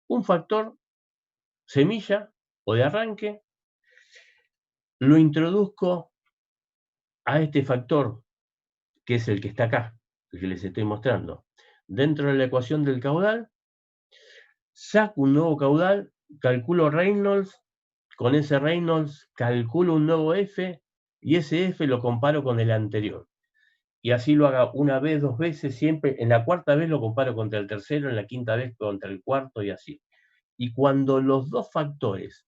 Speaker 1: un factor semilla o de arranque, lo introduzco a este factor, que es el que está acá, el que les estoy mostrando, dentro de la ecuación del caudal, saco un nuevo caudal, calculo Reynolds, con ese Reynolds calculo un nuevo F, y ese F lo comparo con el anterior. Y así lo haga una vez, 2 veces, siempre. En la cuarta vez lo comparo contra el tercero, en la quinta vez contra el cuarto y así. Y cuando los dos factores,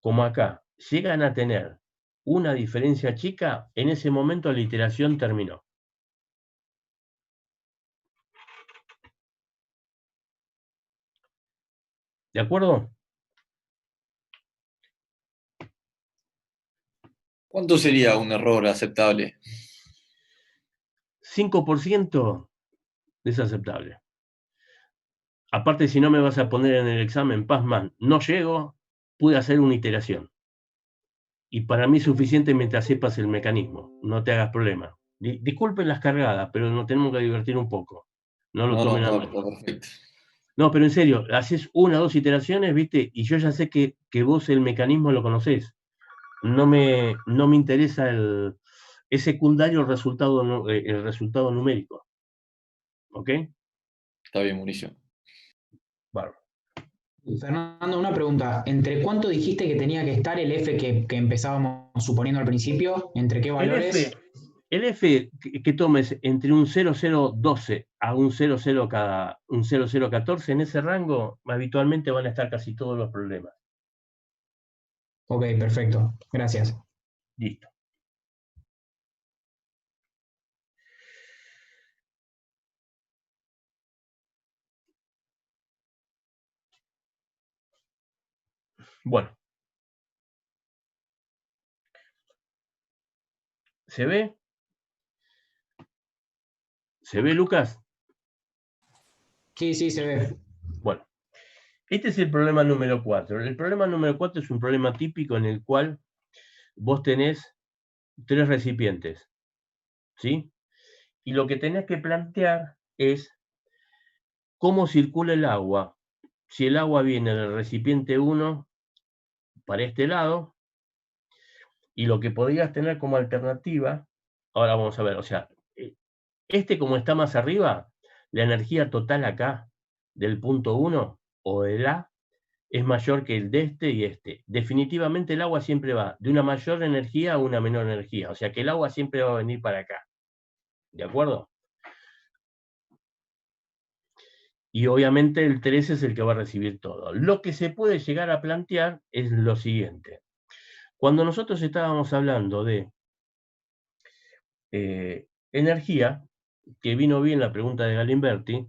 Speaker 1: como acá, llegan a tener una diferencia chica, en ese momento la iteración terminó. ¿De acuerdo?
Speaker 6: ¿Cuánto sería un error aceptable?
Speaker 1: 5% es aceptable. Aparte, si no me vas a poner en el examen, Pazman, no llego, pude hacer una iteración. Y para mí es suficiente mientras sepas el mecanismo. No te hagas problema. Disculpen las cargadas, pero nos tenemos que divertir un poco. No lo tomen a mal.
Speaker 6: Está perfecto.
Speaker 1: No, pero en serio, haces 1 o 2 iteraciones, ¿viste? Y yo ya sé que vos el mecanismo lo conocés. No me interesa es secundario el resultado numérico. ¿Ok?
Speaker 6: Está bien, Mauricio.
Speaker 1: Bárbaro.
Speaker 3: Fernando, una pregunta. ¿Entre cuánto dijiste que tenía que estar el F que empezábamos suponiendo al principio? ¿Entre qué valores?
Speaker 1: El F que tomes entre un 0012 a un 0014, en ese rango, habitualmente van a estar casi todos los problemas.
Speaker 3: Ok, perfecto. Gracias.
Speaker 1: Listo. Bueno. ¿Se ve? ¿Se ve, Lucas?
Speaker 3: Sí, se ve.
Speaker 1: Bueno. Este es el problema número 4. El problema número 4 es un problema típico en el cual vos tenés 3 recipientes, ¿sí? Y lo que tenés que plantear es cómo circula el agua. Si el agua viene del recipiente 1 para este lado, y lo que podrías tener como alternativa, ahora vamos a ver, o sea, como está más arriba, la energía total acá del punto 1 o del A es mayor que el de este y este. Definitivamente el agua siempre va de una mayor energía a una menor energía, o sea que el agua siempre va a venir para acá. ¿De acuerdo? Y obviamente el 3 es el que va a recibir todo. Lo que se puede llegar a plantear es lo siguiente. Cuando nosotros estábamos hablando de energía, que vino bien la pregunta de Galimberti,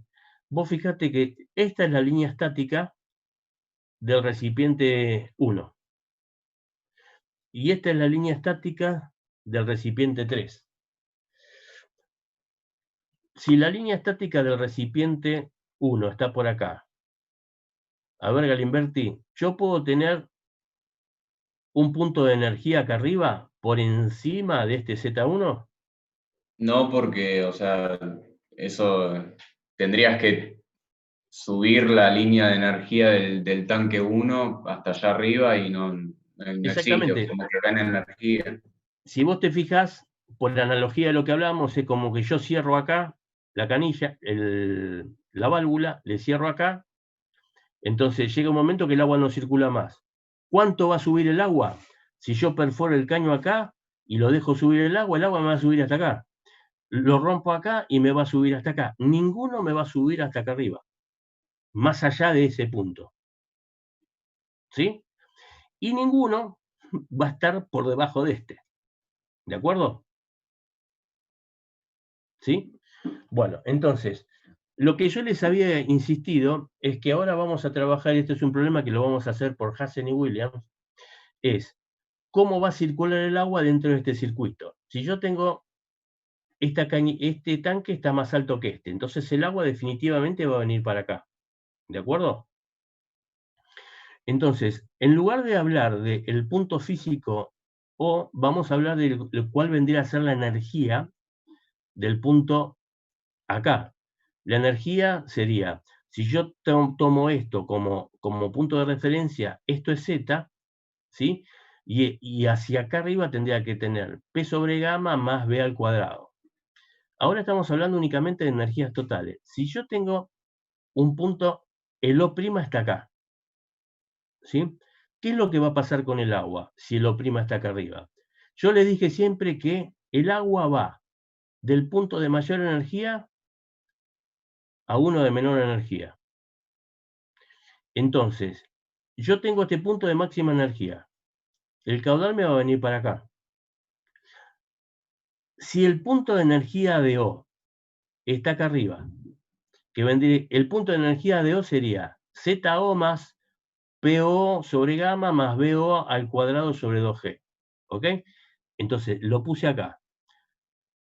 Speaker 1: vos fijate que esta es la línea estática del recipiente 1. Y esta es la línea estática del recipiente 3. Si la línea estática del recipiente 1 está por acá, a ver, Galimberti, yo puedo tener un punto de energía acá arriba por encima de este Z1.
Speaker 4: No, porque, o sea, eso tendrías que subir la línea de energía del tanque 1 hasta allá arriba y no existe,
Speaker 1: Exactamente.
Speaker 4: como que gana energía.
Speaker 1: Si vos te fijas, por la analogía de lo que hablamos, es como que yo cierro acá la canilla, la válvula, le cierro acá, entonces llega un momento que el agua no circula más. ¿Cuánto va a subir el agua? Si yo perforo el caño acá y lo dejo subir el agua me va a subir hasta acá. Lo rompo acá y me va a subir hasta acá. Ninguno me va a subir hasta acá arriba, más allá de ese punto. ¿Sí? Y ninguno va a estar por debajo de este. ¿De acuerdo? ¿Sí? Bueno, entonces, lo que yo les había insistido es que ahora vamos a trabajar, y este es un problema que lo vamos a hacer por Hassen y Williams, es cómo va a circular el agua dentro de este circuito. Si yo tengo este tanque está más alto que este, entonces el agua definitivamente va a venir para acá. ¿De acuerdo? Entonces, en lugar de hablar del punto físico O, vamos a hablar de cuál vendría a ser la energía del punto acá. La energía sería, si yo tomo esto como punto de referencia, esto es Z, ¿sí? Y hacia acá arriba tendría que tener P sobre gamma más B al cuadrado. Ahora estamos hablando únicamente de energías totales. Si yo tengo un punto, el O' está acá, ¿sí? ¿Qué es lo que va a pasar con el agua si el O' está acá arriba? Yo les dije siempre que el agua va del punto de mayor energía a uno de menor energía. Entonces, yo tengo este punto de máxima energía. El caudal me va a venir para acá. Si el punto de energía de O está acá arriba, que vendría, el punto de energía de O sería ZO más PO sobre gamma más BO al cuadrado sobre 2G. ¿Ok? Entonces, lo puse acá.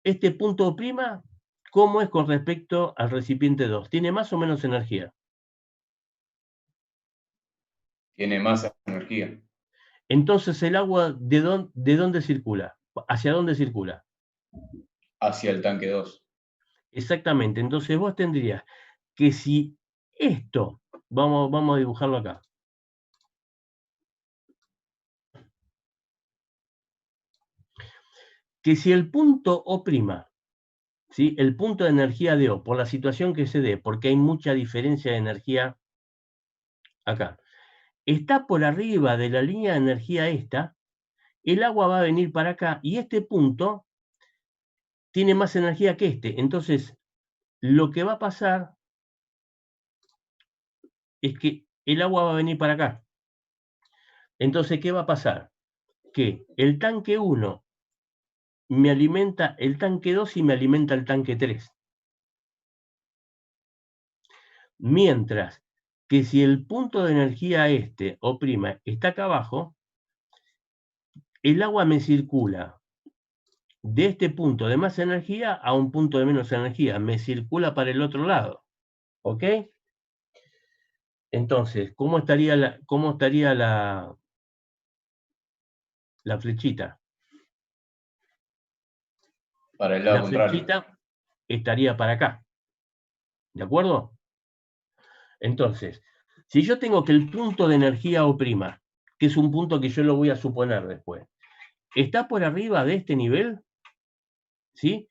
Speaker 1: Este punto prima, ¿cómo es con respecto al recipiente 2? ¿Tiene más o menos energía?
Speaker 4: Tiene más energía.
Speaker 1: Entonces, ¿el agua de dónde circula? ¿Hacia dónde circula?
Speaker 4: Hacia el tanque 2.
Speaker 1: Exactamente. Entonces, vos tendrías que si esto, vamos a dibujarlo acá. Que si el punto O', ¿sí? El punto de energía de O, por la situación que se dé, porque hay mucha diferencia de energía acá, está por arriba de la línea de energía esta, el agua va a venir para acá y este punto tiene más energía que este. Entonces, lo que va a pasar es que el agua va a venir para acá. Entonces, ¿qué va a pasar? Que el tanque 1 me alimenta el tanque 2 y me alimenta el tanque 3. Mientras que si el punto de energía este, O', está acá abajo, el agua me circula de este punto de más energía a un punto de menos energía. Me circula para el otro lado. ¿Ok? Entonces, ¿cómo estaría la flechita?
Speaker 4: Para el lado
Speaker 1: La
Speaker 4: contrario.
Speaker 1: flechita estaría para acá. ¿De acuerdo? Entonces, si yo tengo que el punto de energía O', que es un punto que yo lo voy a suponer después, está por arriba de este nivel, ¿sí?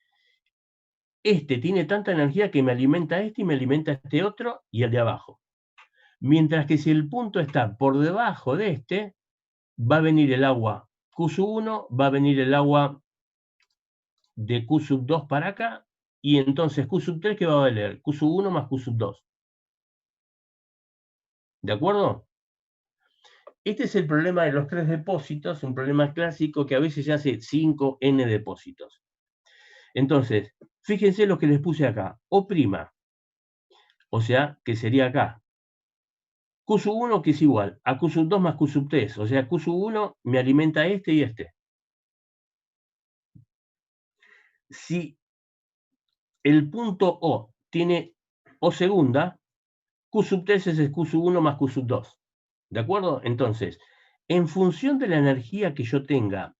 Speaker 1: Este tiene tanta energía que me alimenta este y me alimenta este otro y el de abajo. Mientras que si el punto está por debajo de este, va a venir el agua Q1, va a venir el agua de Q2 para acá, y entonces Q3, ¿qué va a valer? Q1 más Q2. ¿De acuerdo? Este es el problema de los 3 depósitos, un problema clásico que a veces se hace 5N depósitos. Entonces, fíjense lo que les puse acá. O', o sea, que sería acá. Q sub 1 que es igual a Q sub 2 más Q sub 3, o sea, Q sub 1 me alimenta este y este. Si el punto O tiene O segunda, Q sub 3 es el Q sub 1 más Q sub 2. ¿De acuerdo? Entonces, en función de la energía que yo tenga,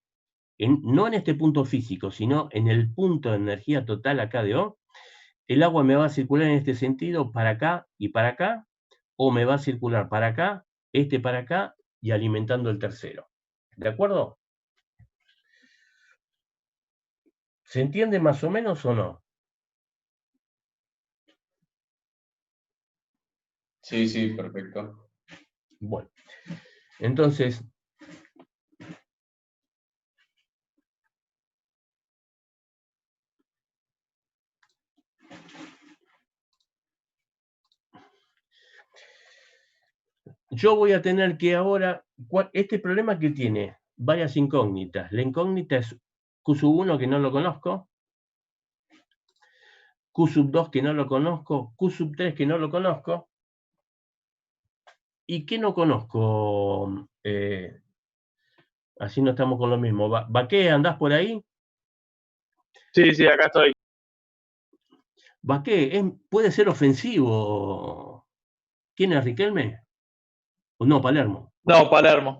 Speaker 1: no en este punto físico, sino en el punto de energía total acá de O, el agua me va a circular en este sentido para acá y para acá, o me va a circular para acá, este para acá y alimentando el tercero. ¿De acuerdo? ¿Se entiende más o menos o no?
Speaker 4: Sí, sí, perfecto.
Speaker 1: Bueno, entonces, yo voy a tener que ahora, este problema que tiene varias incógnitas. La incógnita es Q sub 1 que no lo conozco, Q sub 2 que no lo conozco, Q sub 3 que no lo conozco, y que no conozco, así no estamos con lo mismo. Baqué, ¿andás por ahí?
Speaker 7: Sí, sí, acá estoy.
Speaker 1: Baqué, puede ser ofensivo. ¿Quién es Riquelme? O no, Palermo.
Speaker 7: No, Palermo.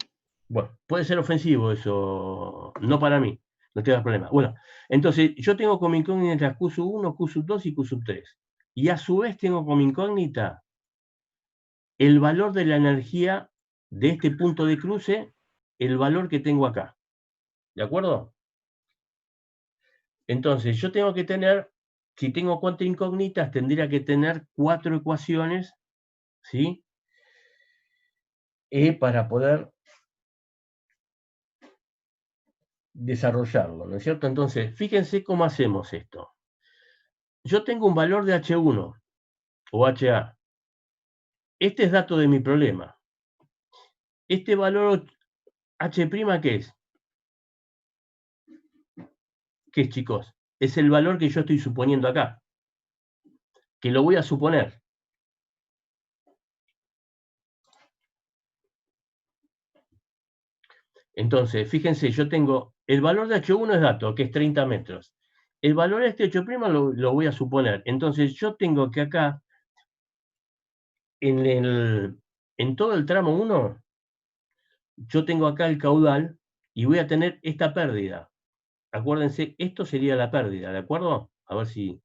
Speaker 1: Bueno, puede ser ofensivo eso, no para mí, no tengas problema. Bueno, entonces yo tengo como incógnita Q sub 1, Q sub 2 y Q sub 3. Y a su vez tengo como incógnita el valor de la energía de este punto de cruce, el valor que tengo acá. ¿De acuerdo? Entonces yo tengo que tener, si tengo cuatro incógnitas, tendría que tener 4 ecuaciones, ¿sí? Para poder desarrollarlo, ¿no es cierto? Entonces, fíjense cómo hacemos esto. Yo tengo un valor de H1 o HA. Este es dato de mi problema. Este valor H', ¿qué es? ¿Qué es, chicos? Es el valor que yo estoy suponiendo acá. Que lo voy a suponer. Entonces, fíjense, yo tengo el valor de H1 es dato, que es 30 metros. El valor de este H' lo voy a suponer. Entonces, yo tengo que acá, en todo el tramo 1, yo tengo acá el caudal y voy a tener esta pérdida. Acuérdense, esto sería la pérdida, ¿de acuerdo? A ver si...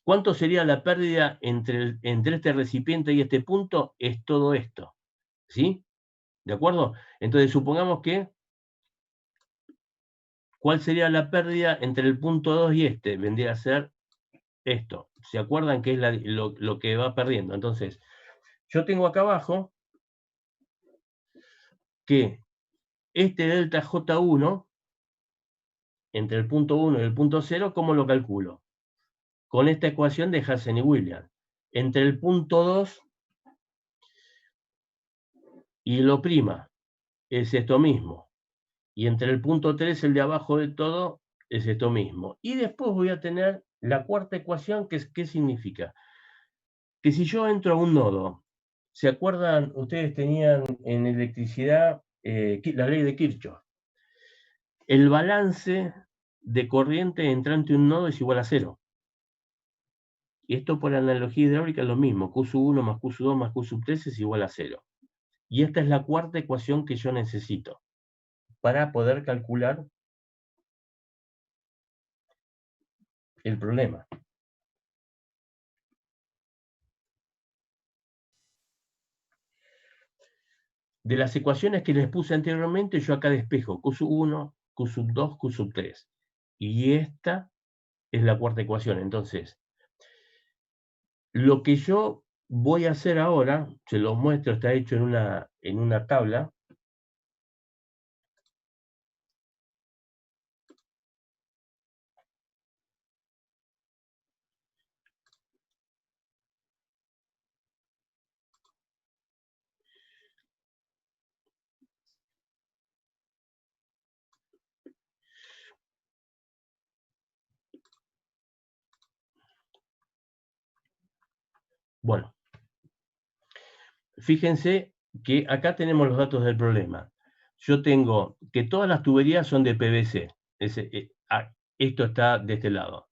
Speaker 1: ¿Cuánto sería la pérdida entre este recipiente y este punto? Es todo esto, ¿sí? ¿De acuerdo? Entonces, supongamos que, ¿cuál sería la pérdida entre el punto 2 y este? Vendría a ser esto. ¿Se acuerdan que es lo que va perdiendo? Entonces, yo tengo acá abajo que este delta J1, entre el punto 1 y el punto 0, ¿cómo lo calculo? Con esta ecuación de Hansen y Williams. Entre el punto 2 y lo prima es esto mismo. Y entre el punto 3, el de abajo de todo, es esto mismo. Y después voy a tener la cuarta ecuación, que es, ¿qué significa? Que si yo entro a un nodo, ¿se acuerdan? Ustedes tenían en electricidad la ley de Kirchhoff. El balance de corriente entrante a un nodo es igual a cero. Y esto por analogía hidráulica es lo mismo. Q sub 1 más Q sub 2 más Q sub 3 es igual a cero. Y esta es la cuarta ecuación que yo necesito para poder calcular el problema. De las ecuaciones que les puse anteriormente, yo acá despejo Q sub 1, Q sub 2, Q sub 3. Y esta es la cuarta ecuación. Entonces, lo que yo voy a hacer ahora, se los muestro, está hecho en una tabla. Bueno, fíjense que acá tenemos los datos del problema. Yo tengo que todas las tuberías son de PVC. Esto está de este lado.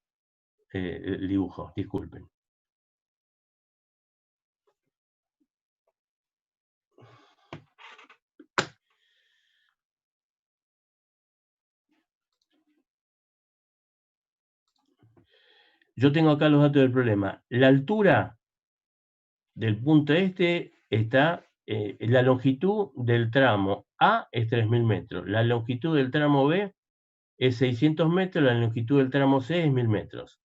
Speaker 1: El dibujo, disculpen. Yo tengo acá los datos del problema. La altura del punto este está, la longitud del tramo A es 3.000 metros, la longitud del tramo B es 600 metros, la longitud del tramo C es 1.000 metros.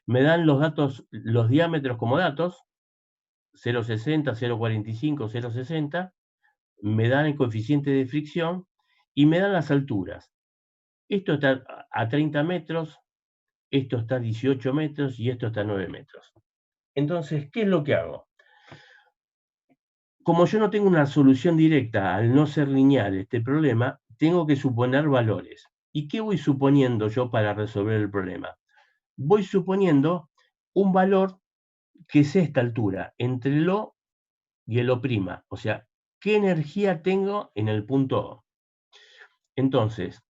Speaker 1: Me dan los datos, los diámetros como datos, 0,60, 0,45, 0,60, me dan el coeficiente de fricción y me dan las alturas. Esto está a 30 metros, esto está a 18 metros y esto está a 9 metros. Entonces, ¿qué es lo que hago? Como yo no tengo una solución directa al no ser lineal este problema, tengo que suponer valores. ¿Y qué voy suponiendo yo para resolver el problema? Voy suponiendo un valor que es esta altura, entre el O y el O', o sea, ¿qué energía tengo en el punto O? Entonces,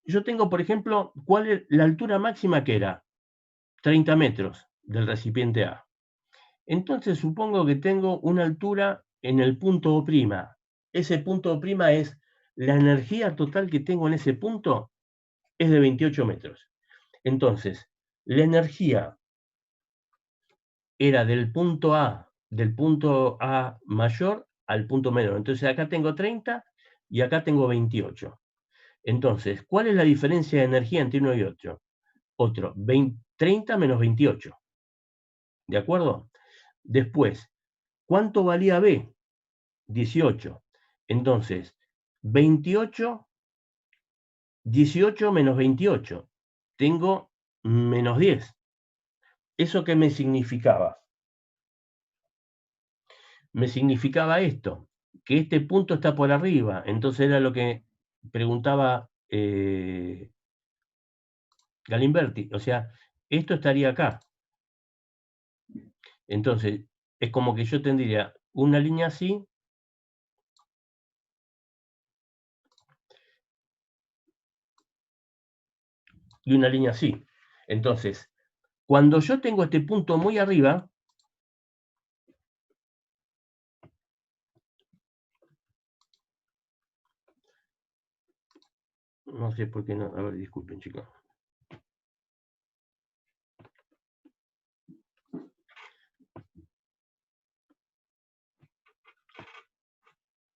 Speaker 1: yo tengo, por ejemplo, ¿cuál es la altura máxima que era? 30 metros del recipiente A. Entonces supongo que tengo una altura en el punto O'. Ese punto O' es la energía total que tengo en ese punto es de 28 metros. Entonces, la energía era del punto A mayor al punto menor. Entonces acá tengo 30 y acá tengo 28. Entonces, ¿cuál es la diferencia de energía entre uno y otro? 30 menos 28. ¿De acuerdo? Después, ¿cuánto valía B? 18. Entonces, 18 menos 28. Tengo menos 10. ¿Eso qué me significaba? Me significaba esto, que este punto está por arriba. Entonces era lo que preguntaba Galimberti. O sea, esto estaría acá. Entonces, es como que yo tendría una línea así y una línea así. Entonces, cuando yo tengo este punto muy arriba, no sé por qué no, a ver, disculpen chicos.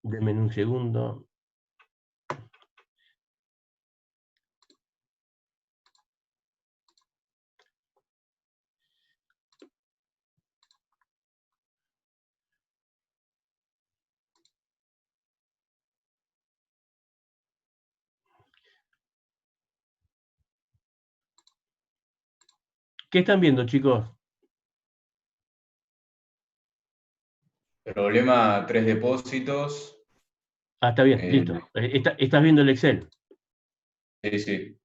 Speaker 1: Denme un segundo. ¿Qué están viendo, chicos?
Speaker 4: Problema 3 depósitos.
Speaker 1: Ah, está bien, listo. ¿Estás viendo el Excel?
Speaker 4: Sí, sí.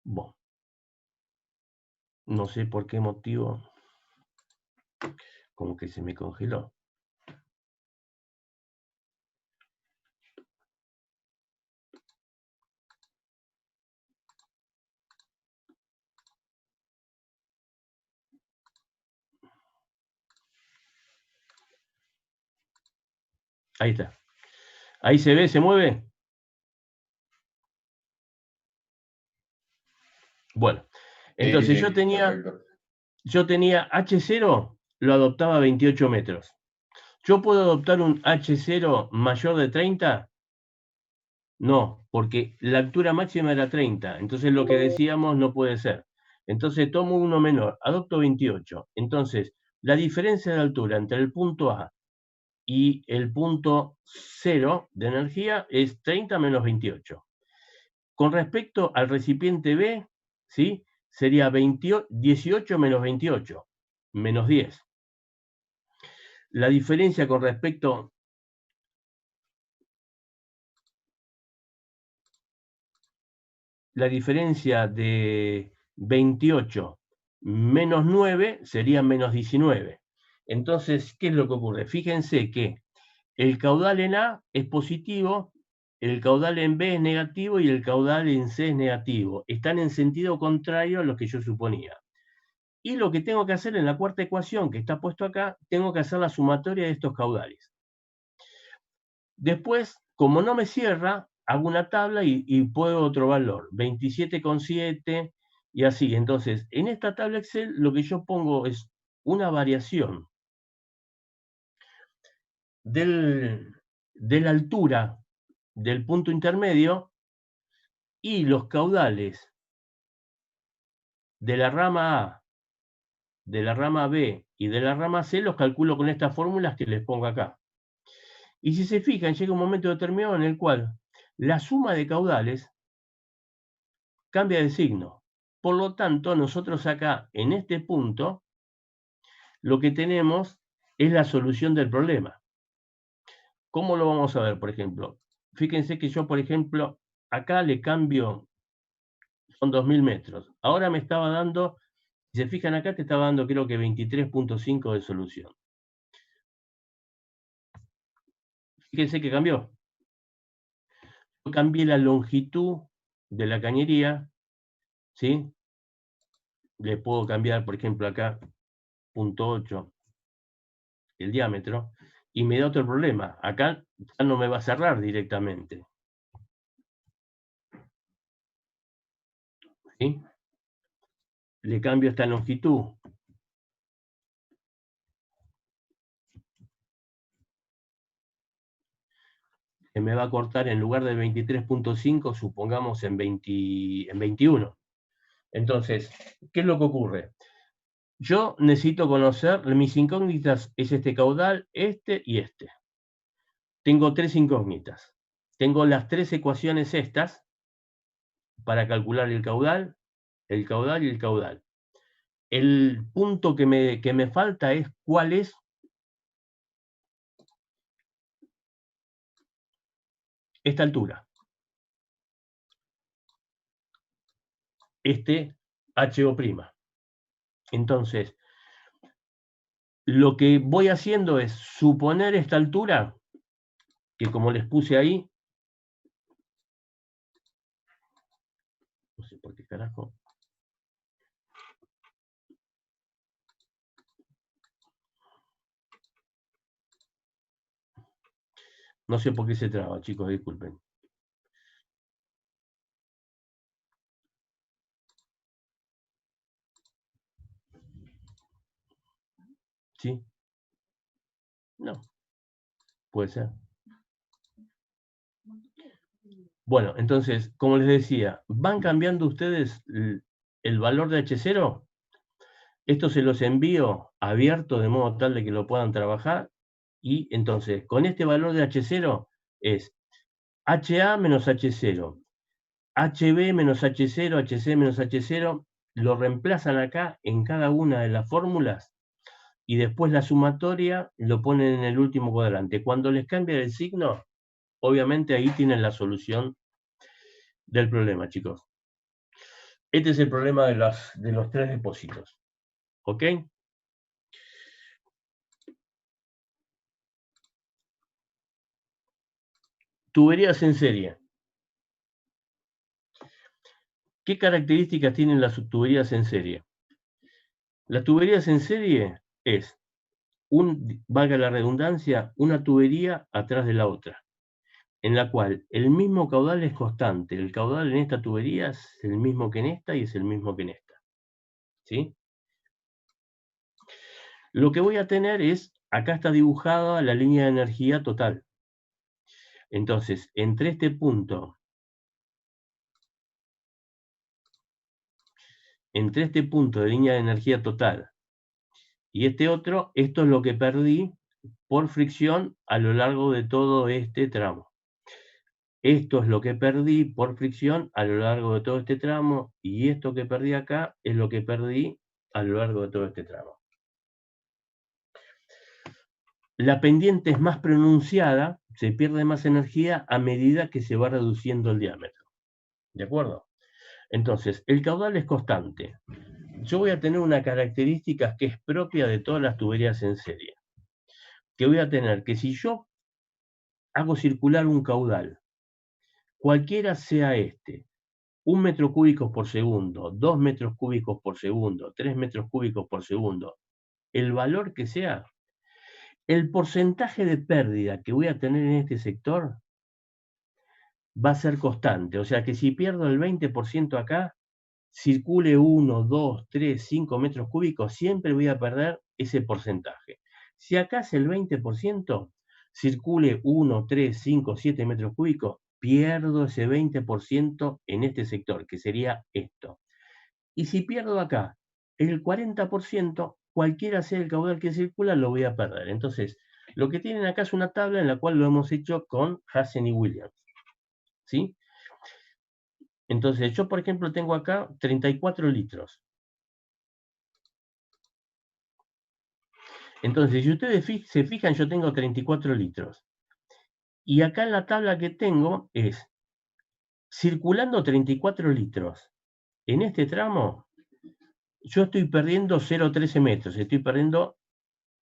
Speaker 1: Bueno, no sé por qué motivo, como que se me congeló. Ahí está. Ahí se ve, se mueve. Bueno, entonces
Speaker 4: Sí, perfecto.
Speaker 1: yo tenía H0, lo adoptaba a 28 metros. ¿Yo puedo adoptar un H0 mayor de 30? No, porque la altura máxima era 30. Entonces lo que decíamos no puede ser. Entonces tomo uno menor, adopto 28. Entonces, la diferencia de altura entre el punto A y el punto 0 de energía es 30 menos 28. Con respecto al recipiente B, ¿sí? Sería 18 menos 28, menos 10. La diferencia con respecto la diferencia de 28 menos 9 sería menos 19. Entonces, ¿qué es lo que ocurre? Fíjense que el caudal en A es positivo, el caudal en B es negativo y el caudal en C es negativo. Están en sentido contrario a lo que yo suponía. Y lo que tengo que hacer en la cuarta ecuación que está puesto acá, tengo que hacer la sumatoria de estos caudales. Después, como no me cierra, hago una tabla y puedo otro valor, 27,7 y así. Entonces, en esta tabla Excel lo que yo pongo es una variación de la altura del punto intermedio y los caudales de la rama A, de la rama B y de la rama C los calculo con estas fórmulas que les pongo acá. Y si se fijan, llega un momento determinado en el cual la suma de caudales cambia de signo. Por lo tanto, nosotros acá, en este punto, lo que tenemos es la solución del problema. ¿Cómo lo vamos a ver, por ejemplo? Fíjense que yo, por ejemplo, acá le cambio, son 2000 metros. Ahora me estaba dando, si se fijan acá, te estaba dando creo que 23,5 de solución. Fíjense que cambió. Yo cambié la longitud de la cañería, ¿sí? Le puedo cambiar, por ejemplo, acá, 0,8, el diámetro, y me da otro problema. Acá ya no me va a cerrar directamente. ¿Sí? Le cambio esta longitud. Que me va a cortar en lugar de 23,5, supongamos en 21. Entonces, ¿qué es lo que ocurre? Yo necesito conocer, mis incógnitas es este caudal, este y este. Tengo 3 incógnitas. Tengo las 3 ecuaciones estas para calcular el caudal y el caudal. El punto que me falta es cuál es esta altura. Este HO'. Entonces, lo que voy haciendo es suponer esta altura, que como les puse ahí, no sé por qué carajo. No sé por qué se traba, chicos, disculpen. ¿Sí? No. Puede ser. Bueno, entonces, como les decía, ¿van cambiando ustedes el valor de H0? Esto se los envío abierto de modo tal de que lo puedan trabajar. Y entonces, con este valor de H0 es HA menos H0, HB menos H0, HC menos H0, lo reemplazan acá en cada una de las fórmulas y después la sumatoria lo ponen en el último cuadrante. Cuando les cambia el signo, obviamente ahí tienen la solución del problema, chicos. Este es el problema de los 3 depósitos. ¿Ok? Tuberías en serie. ¿Qué características tienen las tuberías en serie? Las tuberías en serie es, valga la redundancia, una tubería atrás de la otra, en la cual el mismo caudal es constante. El caudal en esta tubería es el mismo que en esta y es el mismo que en esta. ¿Sí? Lo que voy a tener es, acá está dibujada la línea de energía total. Entonces, entre este punto de línea de energía total y este otro, esto es lo que perdí por fricción a lo largo de todo este tramo. Esto es lo que perdí por fricción a lo largo de todo este tramo y esto que perdí acá es lo que perdí a lo largo de todo este tramo. La pendiente es más pronunciada, se pierde más energía a medida que se va reduciendo el diámetro. ¿De acuerdo? Entonces, el caudal es constante. yo voy a tener una característica que es propia de todas las tuberías en serie. Que voy a tener que si yo hago circular un caudal, cualquiera sea este, 1 metro cúbico por segundo, 2 metros cúbicos por segundo, 3 metros cúbicos por segundo, el valor que sea, el porcentaje de pérdida que voy a tener en este sector va a ser constante. O sea que si pierdo el 20% acá, circule 1, 2, 3, 5 metros cúbicos, siempre voy a perder ese porcentaje. Si acá es el 20%, circule 1, 3, 5, 7 metros cúbicos, pierdo ese 20% en este sector, que sería esto. Y si pierdo acá el 40%, cualquiera sea el caudal que circula, lo voy a perder. Entonces, lo que tienen acá es una tabla en la cual lo hemos hecho con Hassen y Williams. ¿Sí? Entonces, yo, por ejemplo, tengo acá 34 litros. Entonces, si ustedes se fijan, yo tengo 34 litros. Y acá en la tabla que tengo es, circulando 34 litros, en este tramo, yo estoy perdiendo 0,13 metros, estoy perdiendo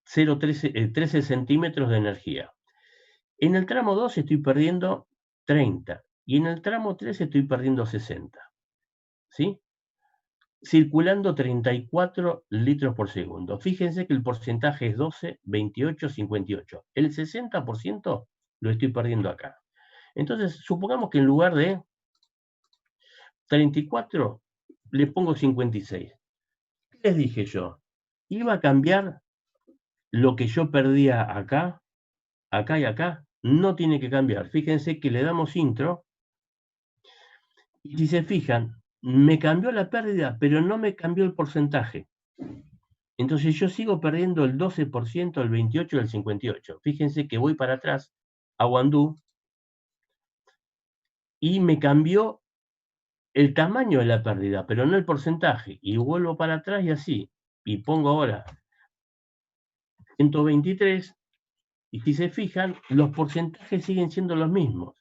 Speaker 1: 13 centímetros de energía. En el tramo 2 estoy perdiendo 30 y en el tramo 3 estoy perdiendo 60. ¿Sí? Circulando 34 litros por segundo. Fíjense que el porcentaje es 12, 28, 58. El 60% lo estoy perdiendo acá. Entonces, supongamos que en lugar de 34 le pongo 56. ¿Qué les dije yo? Iba a cambiar lo que yo perdía acá, acá y acá. No tiene que cambiar. Fíjense que le damos intro. Y si se fijan, me cambió la pérdida, pero no me cambió el porcentaje. Entonces yo sigo perdiendo el 12%, el 28% y el 58%. Fíjense que voy para atrás a Wandoo y me cambió el tamaño de la pérdida, pero no el porcentaje. Y vuelvo para atrás y así. Y pongo ahora 123. Y si se fijan, los porcentajes siguen siendo los mismos.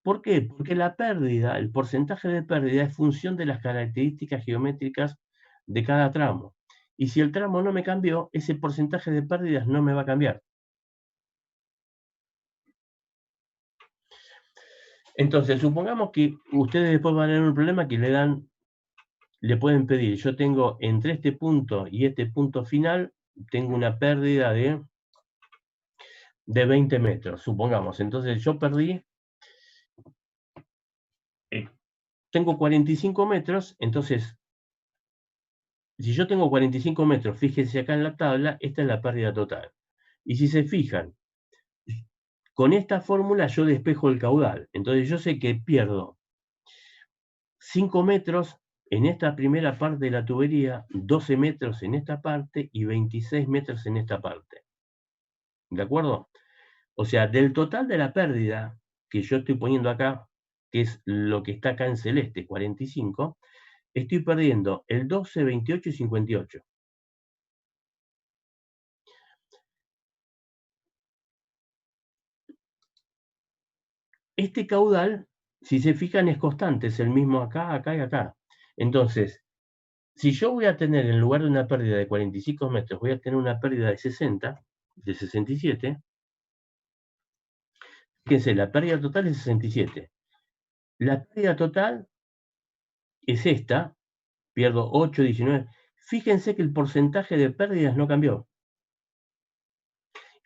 Speaker 1: ¿Por qué? Porque la pérdida, el porcentaje de pérdida es función de las características geométricas de cada tramo. Y si el tramo no me cambió, ese porcentaje de pérdidas no me va a cambiar. Entonces, supongamos que ustedes después van a tener un problema que le pueden pedir, yo tengo entre este punto y este punto final, tengo una pérdida de 20 metros, supongamos. Entonces yo perdí, tengo 45 metros, entonces, si yo tengo 45 metros, fíjense acá en la tabla, esta es la pérdida total. Y si se fijan, con esta fórmula yo despejo el caudal. Entonces yo sé que pierdo 5 metros en esta primera parte de la tubería, 12 metros en esta parte y 26 metros en esta parte. ¿De acuerdo? O sea, del total de la pérdida que yo estoy poniendo acá, que es lo que está acá en celeste, 45, estoy perdiendo el 12, 28 y 58. Este caudal, si se fijan, es constante, es el mismo acá, acá y acá. Entonces, si yo voy a tener, en lugar de una pérdida de 45 metros, voy a tener una pérdida de 60, de 67, fíjense, la pérdida total es 67. La pérdida total es esta, pierdo 8, 19. Fíjense que el porcentaje de pérdidas no cambió.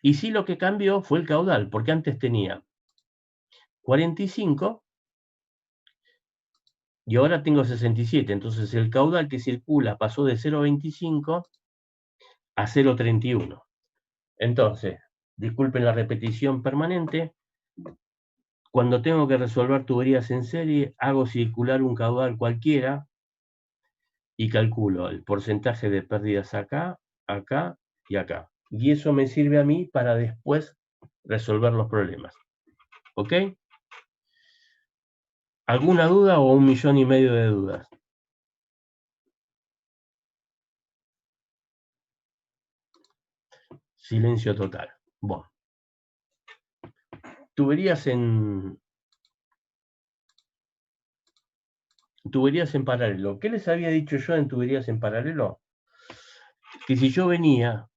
Speaker 1: Y sí lo que cambió fue el caudal, porque antes tenía 45 y ahora tengo 67. Entonces el caudal que circula pasó de 0,25 a 0,31. Entonces, disculpen la repetición permanente, cuando tengo que resolver tuberías en serie, hago circular un caudal cualquiera y calculo el porcentaje de pérdidas acá, acá y acá. Y eso me sirve a mí para después resolver los problemas. ¿Ok? ¿Alguna duda o 1,5 millones de dudas? Silencio total. Bueno. Tuberías en tuberías en paralelo. ¿Qué les había dicho yo en tuberías en paralelo? Que si yo venía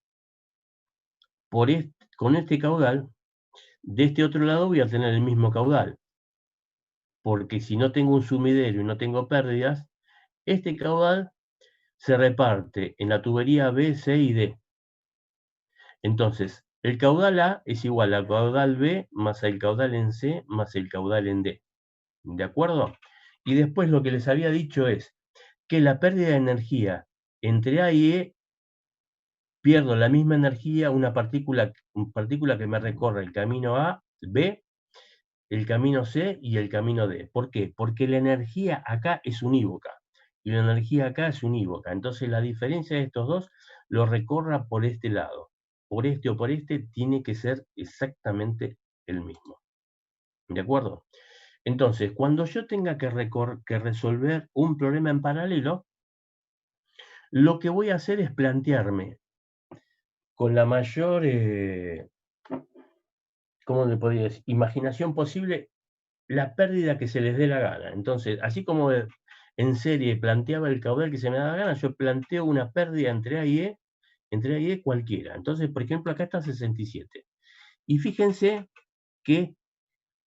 Speaker 1: con este caudal, de este otro lado voy a tener el mismo caudal. Porque si no tengo un sumidero y no tengo pérdidas, este caudal se reparte en la tubería B, C y D. Entonces, el caudal A es igual al caudal B más el caudal en C más el caudal en D. ¿De acuerdo? Y después lo que les había dicho es que la pérdida de energía entre A y E, pierdo la misma energía, una partícula que me recorre el camino A, B, el camino C y el camino D. ¿Por qué? Porque la energía acá es unívoca y la energía acá es unívoca. Entonces la diferencia de estos dos lo recorra por este lado. Por este o por este tiene que ser exactamente el mismo. ¿De acuerdo? Entonces, cuando yo tenga que resolver un problema en paralelo, lo que voy a hacer es plantearme con la mayor, ¿cómo le podría decir? Imaginación posible, la pérdida que se les dé la gana. Entonces, así como en serie planteaba el caudal que se me da la gana, yo planteo una pérdida entre A y E cualquiera. Entonces, por ejemplo, acá está 67. Y fíjense que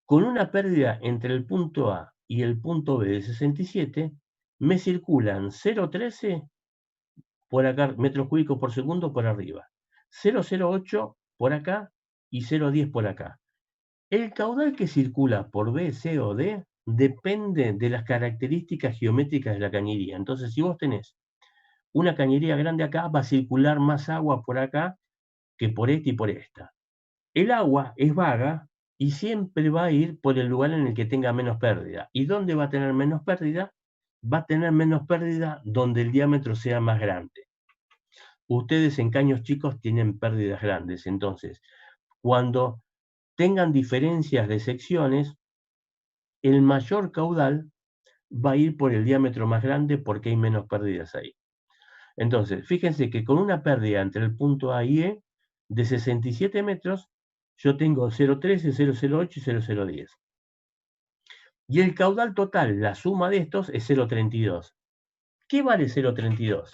Speaker 1: con una pérdida entre el punto A y el punto B de 67, me circulan 0,13 por acá, metros cúbicos por segundo por arriba, 0,08 por acá y 0,10 por acá. El caudal que circula por B, C o D depende de las características geométricas de la cañería. Entonces, si vos tenés una cañería grande acá, va a circular más agua por acá que por esta y por esta. El agua es vaga y siempre va a ir por el lugar en el que tenga menos pérdida. ¿Y dónde va a tener menos pérdida? Va a tener menos pérdida donde el diámetro sea más grande. Ustedes en caños chicos tienen pérdidas grandes. Entonces, cuando tengan diferencias de secciones, el mayor caudal va a ir por el diámetro más grande porque hay menos pérdidas ahí. Entonces, fíjense que con una pérdida entre el punto A y E de 67 metros, yo tengo 0,13, 0,08 y 0,010. Y el caudal total, la suma de estos, es 0,32. ¿Qué vale 0,32?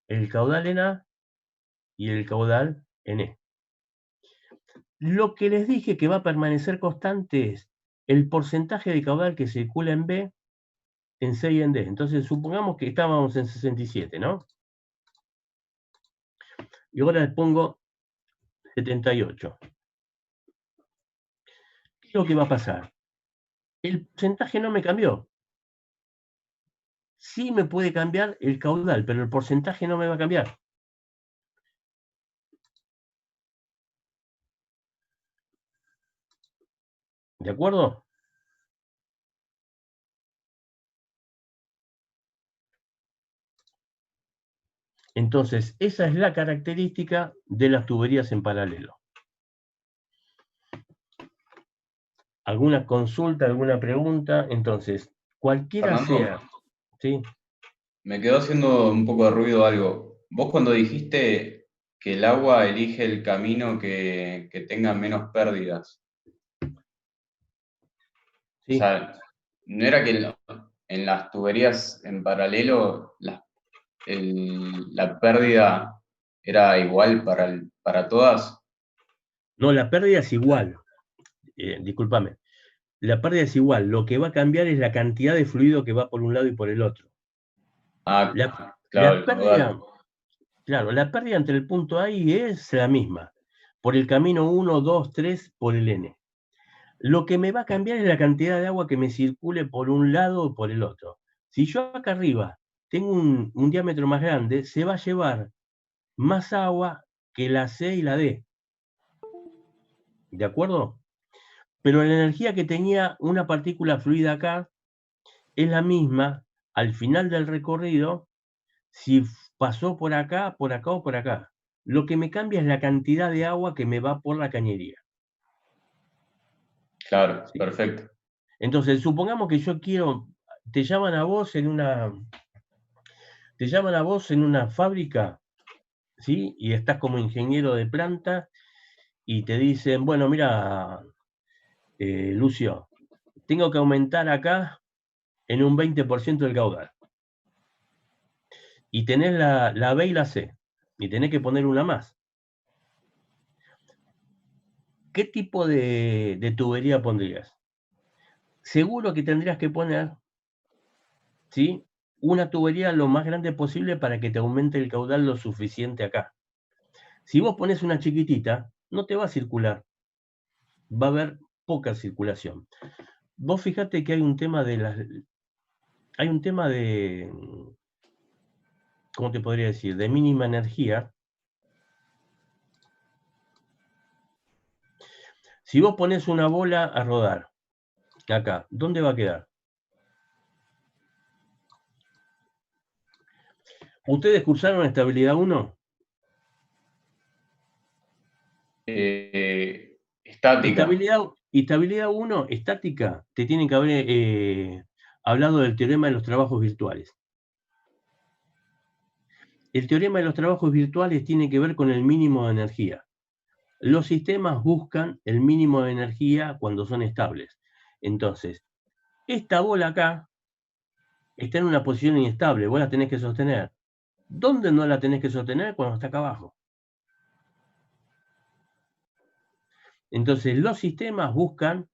Speaker 1: El caudal en A y el caudal en E. Lo que les dije que va a permanecer constante es el porcentaje de caudal que circula en B, en C y en D. Entonces, supongamos que estábamos en 67, ¿no? Y ahora les pongo 78. ¿Qué es lo que va a pasar? El porcentaje no me cambió. Sí me puede cambiar el caudal, pero el porcentaje no me va a cambiar. ¿De acuerdo? Entonces, esa es la característica de las tuberías en paralelo. ¿Alguna consulta, alguna pregunta? Entonces, cualquiera
Speaker 4: Fernando,
Speaker 1: sea, ¿sí?
Speaker 4: me quedó haciendo un poco de ruido algo. Vos cuando dijiste que el agua elige el camino que tenga menos pérdidas, o
Speaker 1: Sí.
Speaker 4: sea, ¿no era que en las tuberías en paralelo la pérdida era igual para todas?
Speaker 1: No, la pérdida es igual. Discúlpame. La pérdida es igual. Lo que va a cambiar es la cantidad de fluido que va por un lado y por el otro.
Speaker 4: Ah, claro,
Speaker 1: La
Speaker 4: el
Speaker 1: pérdida,
Speaker 4: caudal.
Speaker 1: claro, la pérdida entre el punto A y E es la misma. Por el camino 1, 2, 3, por el N. Lo que me va a cambiar es la cantidad de agua que me circule por un lado o por el otro. Si yo acá arriba tengo un diámetro más grande, se va a llevar más agua que la C y la D. ¿De acuerdo? Pero la energía que tenía una partícula fluida acá es la misma al final del recorrido si pasó por acá o por acá. Lo que me cambia es la cantidad de agua que me va por la cañería.
Speaker 4: Claro,
Speaker 1: ¿Sí?
Speaker 4: perfecto.
Speaker 1: Entonces, supongamos que yo quiero, te llaman a vos en una fábrica, ¿sí? Y estás como ingeniero de planta y te dicen, bueno, mira, Lucio, tengo que aumentar acá en un 20% del caudal. Y tenés la B y la C, y tenés que poner una más. ¿Qué tipo de tubería pondrías? Seguro que tendrías que poner, ¿sí?, una tubería lo más grande posible para que te aumente el caudal lo suficiente acá. Si vos pones una chiquitita, no te va a circular, va a haber poca circulación. Vos fíjate que hay un tema de, ¿cómo te podría decir?, de mínima energía. Si vos pones una bola a rodar acá, ¿dónde va a quedar? ¿Ustedes cursaron estabilidad 1?
Speaker 4: Estática.
Speaker 1: Estabilidad 1, estática, te tienen que haber hablado del teorema de los trabajos virtuales. El teorema de los trabajos virtuales tiene que ver con el mínimo de energía. Los sistemas buscan el mínimo de energía cuando son estables. Entonces, esta bola acá está en una posición inestable, vos la tenés que sostener. ¿Dónde no la tenés que sostener? Cuando está acá abajo. Entonces, los sistemas buscan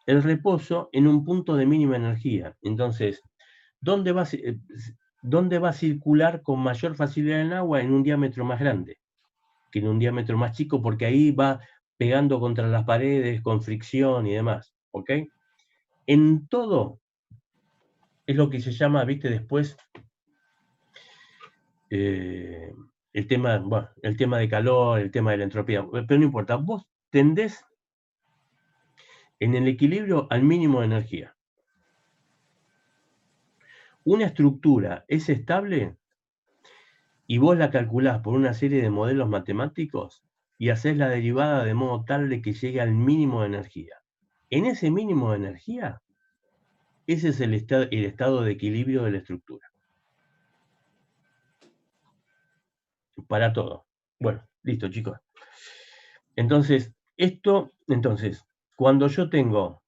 Speaker 1: el reposo en un punto de mínima energía. Entonces, ¿dónde va a circular con mayor facilidad el agua? En un diámetro más grande que en un diámetro más chico, porque ahí va pegando contra las paredes, con fricción y demás. ¿Ok? En todo es lo que se llama, viste, después, el tema, bueno, el tema de calor, el tema de la entropía, pero no importa, vos tendés en el equilibrio al mínimo de energía. Una estructura es estable y vos la calculás por una serie de modelos matemáticos y haces la derivada de modo tal de que llegue al mínimo de energía. En ese mínimo de energía, ese es el estado de equilibrio de la estructura. Para todo. Bueno, listo, chicos. Entonces, cuando yo tengo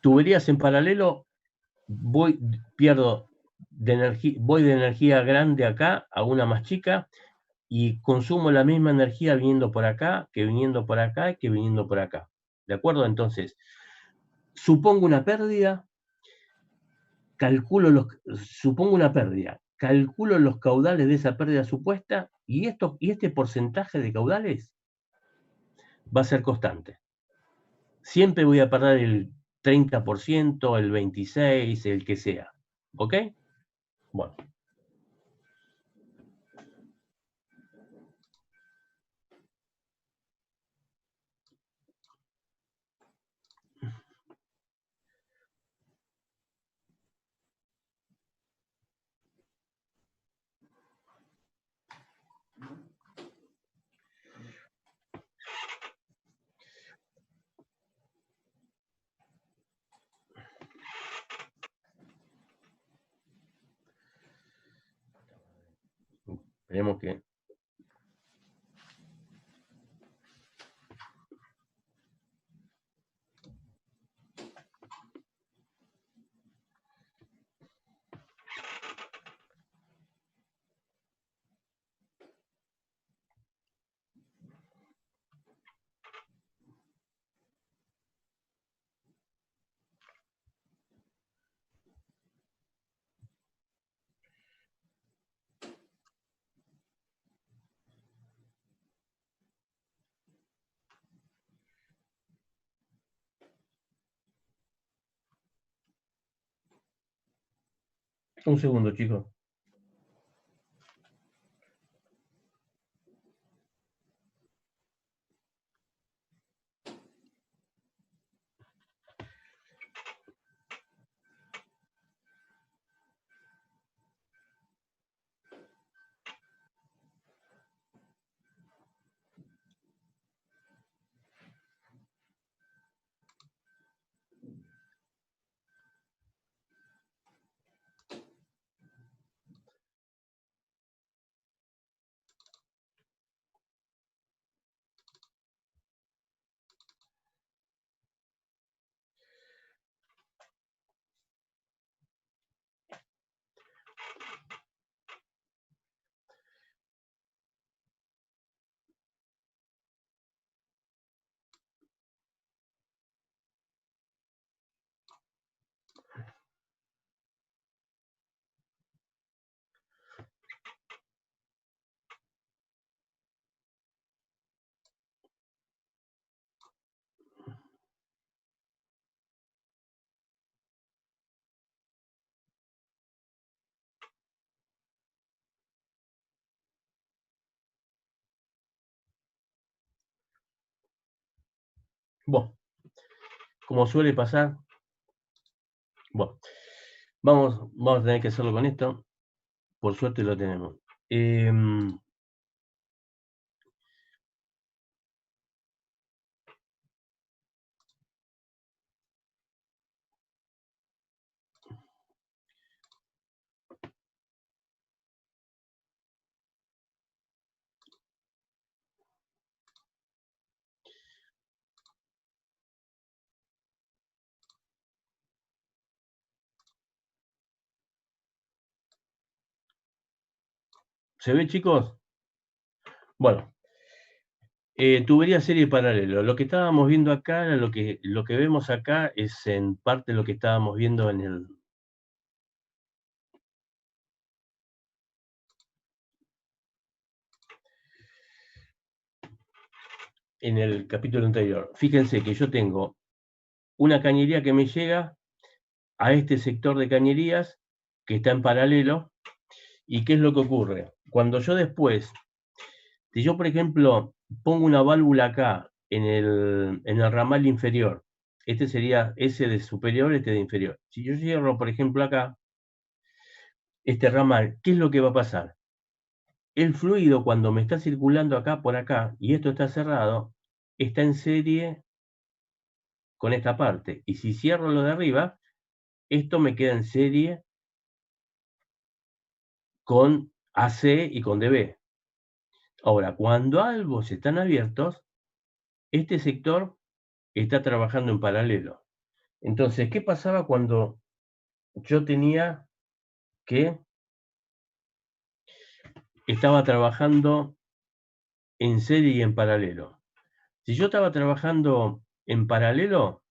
Speaker 1: tuberías en paralelo, voy de energía grande acá a una más chica y consumo la misma energía viniendo por acá, que viniendo por acá, que viniendo por acá. ¿De acuerdo? Entonces, supongo una pérdida, supongo una pérdida, calculo los caudales de esa pérdida supuesta y este porcentaje de caudales va a ser constante. Siempre voy a perder el 30%, el 26%, el que sea. ¿Ok? Bueno. Esperemos que... Un segundo, chicos. Bueno, como suele pasar, bueno, vamos a tener que hacerlo con esto. Por suerte lo tenemos. ¿Se ve, chicos? Bueno, tubería serie paralelo. Lo que estábamos viendo acá, lo que vemos acá es en parte lo que estábamos viendo en el capítulo anterior. Fíjense que yo tengo una cañería que me llega a este sector de cañerías que está en paralelo. ¿Y qué es lo que ocurre? Cuando yo después, si yo por ejemplo pongo una válvula acá en el ramal inferior, este sería ese de superior, este de inferior. Si yo cierro por ejemplo acá, este ramal, ¿qué es lo que va a pasar? El fluido cuando me está circulando acá por acá, y esto está cerrado, está en serie con esta parte. Y si cierro lo de arriba, esto me queda en serie con AC y con DB. Ahora, cuando ambos están abiertos, este sector está trabajando en paralelo. Entonces, ¿qué pasaba cuando yo tenía que estaba trabajando en serie y en paralelo? Si yo estaba trabajando en paralelo,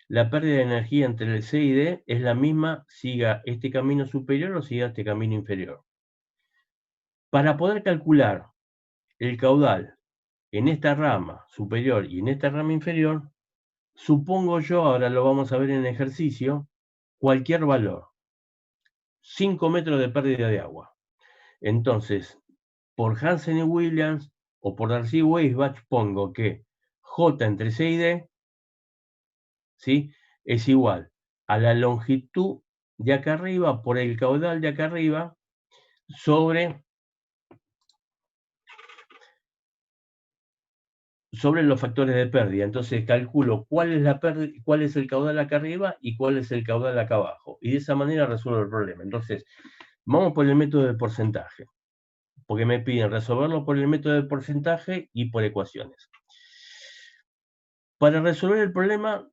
Speaker 1: la pérdida de energía entre el C y D es la misma, siga este camino superior o siga este camino inferior. Para poder calcular el caudal en esta rama superior y en esta rama inferior, supongo yo, ahora lo vamos a ver en el ejercicio, cualquier valor. 5 metros de pérdida de agua. Entonces, por Hansen y Williams o por Darcy Weisbach pongo que J entre C y D, ¿sí?, es igual a la longitud de acá arriba por el caudal de acá arriba sobre los factores de pérdida. Entonces calculo cuál es el caudal acá arriba y cuál es el caudal acá abajo. Y de esa manera resuelvo el problema. Entonces, vamos por el método de porcentaje, porque me piden resolverlo por el método de porcentaje y por ecuaciones. Para resolver el problema,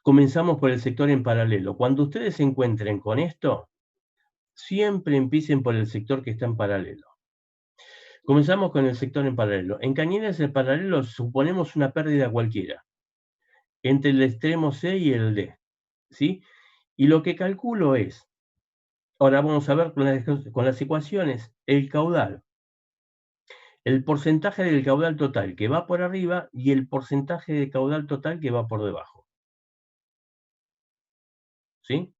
Speaker 1: comenzamos por el sector en paralelo. Cuando ustedes se encuentren con esto, siempre empiecen por el sector que está en paralelo. Comenzamos con el sector en paralelo. En cañerías en paralelo suponemos una pérdida cualquiera, entre el extremo C y el D, ¿sí? Y lo que calculo es, ahora vamos a ver con las ecuaciones, el caudal, el porcentaje del caudal total que va por arriba y el porcentaje de caudal total que va por debajo, ¿sí?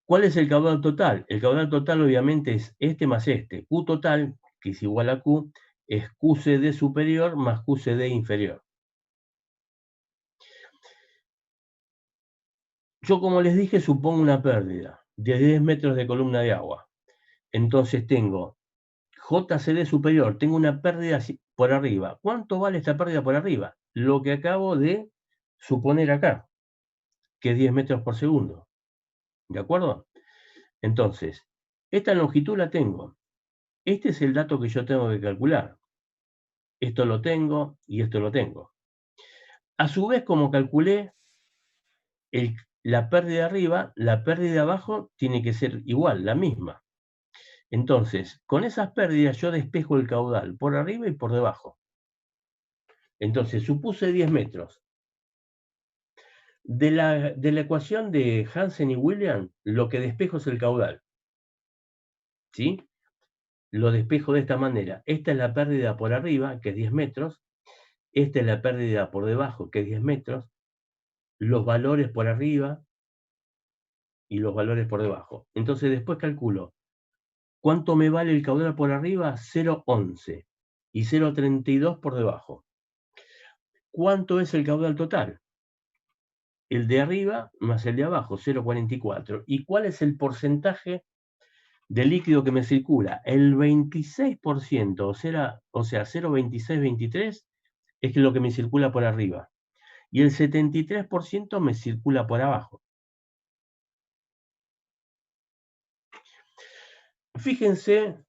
Speaker 1: ¿Cuál es el caudal total? El caudal total obviamente es este más este. Q total, que es igual a Q, es QCD superior más QCD inferior. Yo, como les dije, supongo una pérdida de 10 metros de columna de agua. Entonces tengo JCD superior, tengo una pérdida por arriba. ¿Cuánto vale esta pérdida por arriba? Lo que acabo de suponer acá, que es 10 metros por segundo. ¿De acuerdo? Entonces, esta longitud la tengo. Este es el dato que yo tengo que calcular. Esto lo tengo y esto lo tengo. A su vez, como calculé la pérdida de arriba, la pérdida de abajo tiene que ser igual, la misma. Entonces, con esas pérdidas yo despejo el caudal por arriba y por debajo. Entonces, supuse 10 metros. De la ecuación de Hansen y Williams, lo que despejo es el caudal. ¿Sí? Lo despejo de esta manera. Esta es la pérdida por arriba, que es 10 metros. Esta es la pérdida por debajo, que es 10 metros. Los valores por arriba y los valores por debajo. Entonces, después calculo cuánto me vale el caudal por arriba, 0,11 y 0,32 por debajo. ¿cuánto es el caudal total? El de arriba más el de abajo, 0,44. ¿Y cuál es el porcentaje de líquido que me circula? El 26%, o sea, 0,2623 es lo que me circula por arriba. Y el 73% me circula por abajo. Fíjate,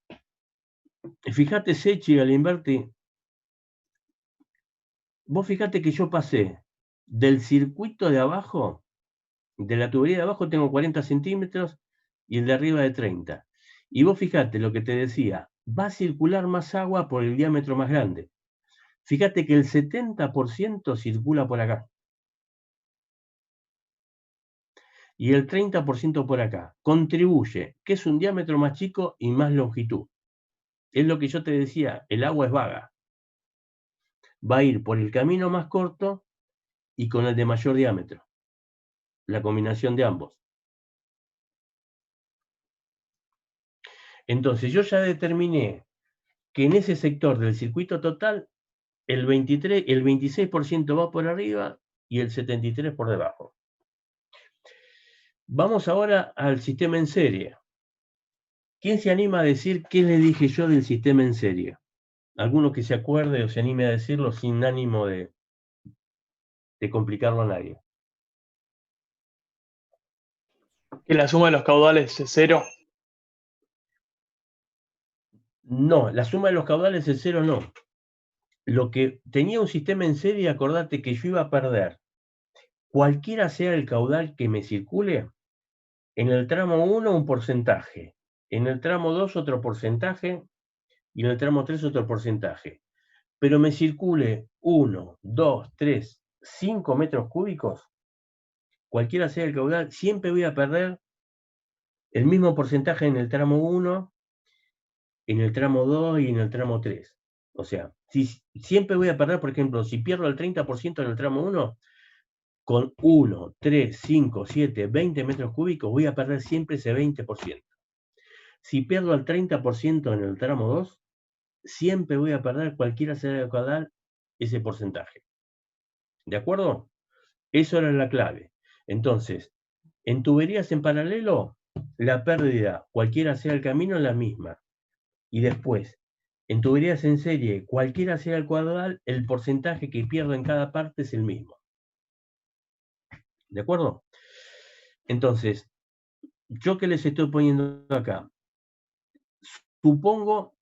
Speaker 1: Sechi, Galimberti, vos fíjate que yo pasé del circuito de abajo, de la tubería de abajo tengo 40 centímetros y el de arriba de 30. Y vos fíjate lo que te decía, va a circular más agua por el diámetro más grande. Fíjate que el 70% circula por acá. Y el 30% por acá. Contribuye, que es un diámetro más chico y más longitud. Es lo que yo te decía, el agua es vaga. Va a ir por el camino más corto y con el de mayor diámetro. La combinación de ambos. Entonces yo ya determiné que en ese sector del circuito total el 26% va por arriba y el 73% por debajo. Vamos ahora al sistema en serie. ¿Quién se anima a decir qué le dije yo del sistema en serie? Alguno que se acuerde o se anime a decirlo sin ánimo de complicarlo a nadie.
Speaker 7: Que la suma de los caudales es 0.
Speaker 1: No, la suma de los caudales es 0, no. Lo que tenía un sistema en serie, acordate que yo iba a perder, cualquiera sea el caudal que me circule, en el tramo 1 un porcentaje, en el tramo 2 otro porcentaje y en el tramo 3 otro porcentaje. Pero me circule 1, 2, 3, 5 metros cúbicos, cualquiera sea el caudal, siempre voy a perder el mismo porcentaje en el tramo 1, en el tramo 2 y en el tramo 3. O sea, si siempre voy a perder, por ejemplo, si pierdo el 30% en el tramo 1, con 1, 3, 5, 7, 20 metros cúbicos, voy a perder siempre ese 20%. Si pierdo el 30% en el tramo 2, siempre voy a perder, cualquiera sea el caudal, ese porcentaje. ¿De acuerdo? Eso era la clave. Entonces, en tuberías en paralelo, la pérdida, cualquiera sea el camino, es la misma. Y después, en tuberías en serie, cualquiera sea el caudal, el porcentaje que pierdo en cada parte es el mismo. ¿De acuerdo? Entonces, ¿yo qué les estoy poniendo acá? Supongo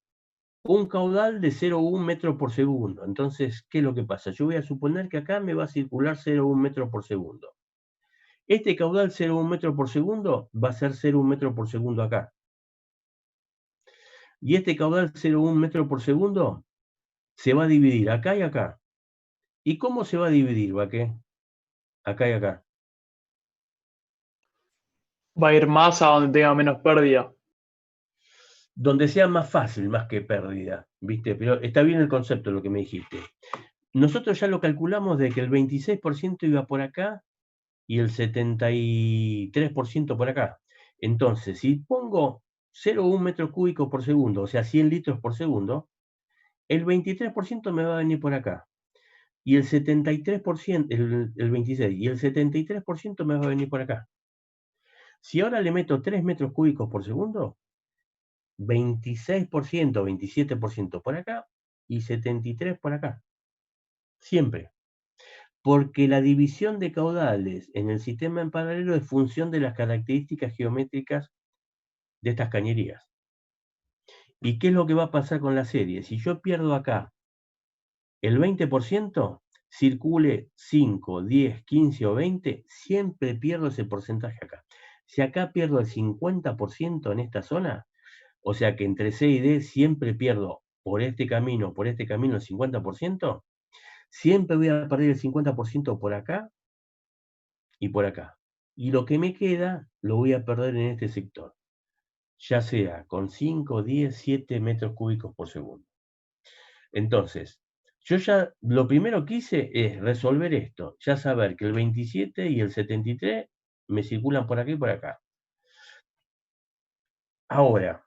Speaker 1: un caudal de 0,1 metro por segundo. Entonces, ¿qué es lo que pasa? Yo voy a suponer que acá me va a circular 0,1 metro por segundo. Este caudal 0,1 metro por segundo va a ser 0,1 metro por segundo acá. Y este caudal 0,1 metro por segundo se va a dividir acá y acá. ¿Y cómo se va a dividir, Baque? Acá y acá.
Speaker 7: Va a ir más a donde tenga menos pérdida.
Speaker 1: Donde sea más fácil, más que pérdida, ¿viste? Pero está bien el concepto, lo que me dijiste. Nosotros ya lo calculamos de que el 26% iba por acá y el 73% por acá. Entonces, si pongo 0,1 metros cúbicos por segundo, o sea, 100 litros por segundo, el 23% me va a venir por acá. Y el 73%, el 26%, y el 73% me va a venir por acá. Si ahora le meto 3 metros cúbicos por segundo, 26%, 27% por acá y 73% por acá. Siempre. Porque la división de caudales en el sistema en paralelo es función de las características geométricas de estas cañerías. ¿Y qué es lo que va a pasar con la serie? Si yo pierdo acá el 20%, circule 5, 10, 15 o 20, siempre pierdo ese porcentaje acá. Si acá pierdo el 50% en esta zona, o sea que entre C y D siempre pierdo por este camino el 50%, siempre voy a perder el 50% por acá y por acá. Y lo que me queda lo voy a perder en este sector, ya sea con 5, 10, 7 metros cúbicos por segundo. Entonces, yo ya lo primero que hice es resolver esto, ya saber que el 27 y el 73 me circulan por aquí y por acá. Ahora,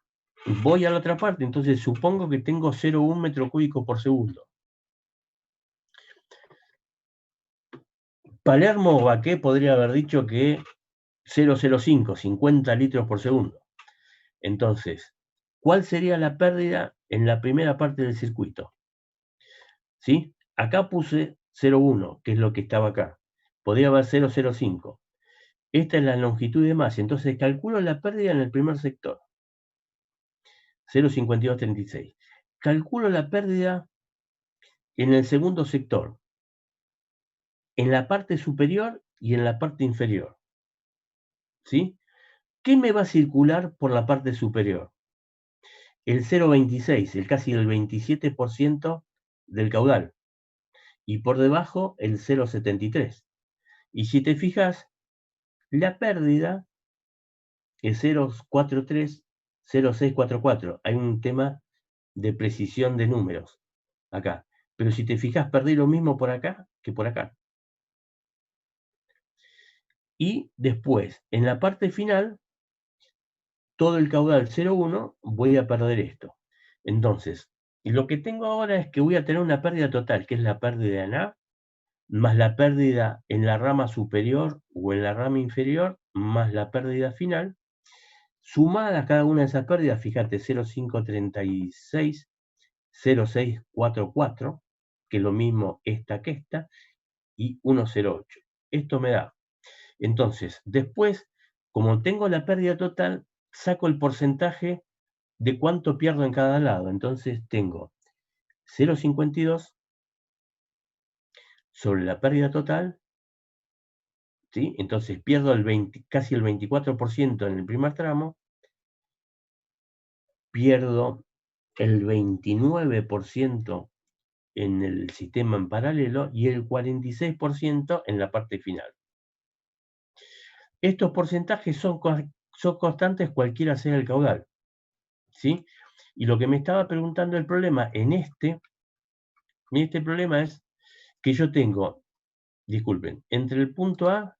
Speaker 1: voy a la otra parte, entonces supongo que tengo 0,1 metro cúbico por segundo. Palermo o Baqué podría haber dicho que 0,05, 50 litros por segundo. Entonces, ¿cuál sería la pérdida en la primera parte del circuito? ¿Sí? Acá puse 0,1, que es lo que estaba acá. Podría haber 0,05. Esta es la longitud de masa, entonces calculo la pérdida en el primer sector. 0,5236. Calculo la pérdida en el segundo sector, en la parte superior y en la parte inferior. ¿Sí? ¿Qué me va a circular por la parte superior? El 0,26, casi el 27% del caudal. Y por debajo el 0,73. Y si te fijas, la pérdida es 0,43, 0,644. Hay un tema de precisión de números acá. Pero si te fijas, perdí lo mismo por acá que por acá. Y después, en la parte final, todo el caudal 0,1, voy a perder esto. Entonces, lo que tengo ahora es que voy a tener una pérdida total, que es la pérdida en A, más la pérdida en la rama superior o en la rama inferior, más la pérdida final, sumada a cada una de esas pérdidas, fíjate, 0,536, 0,644, que es lo mismo esta que esta, y 1,08. Esto me da. Entonces, después, como tengo la pérdida total, saco el porcentaje de cuánto pierdo en cada lado. Entonces tengo 0,52 sobre la pérdida total, ¿sí? Entonces pierdo casi el 24% en el primer tramo, pierdo el 29% en el sistema en paralelo y el 46% en la parte final. Estos porcentajes son constantes cualquiera sea el caudal, ¿sí? Y lo que me estaba preguntando el problema en este problema es que yo tengo, disculpen, entre el punto A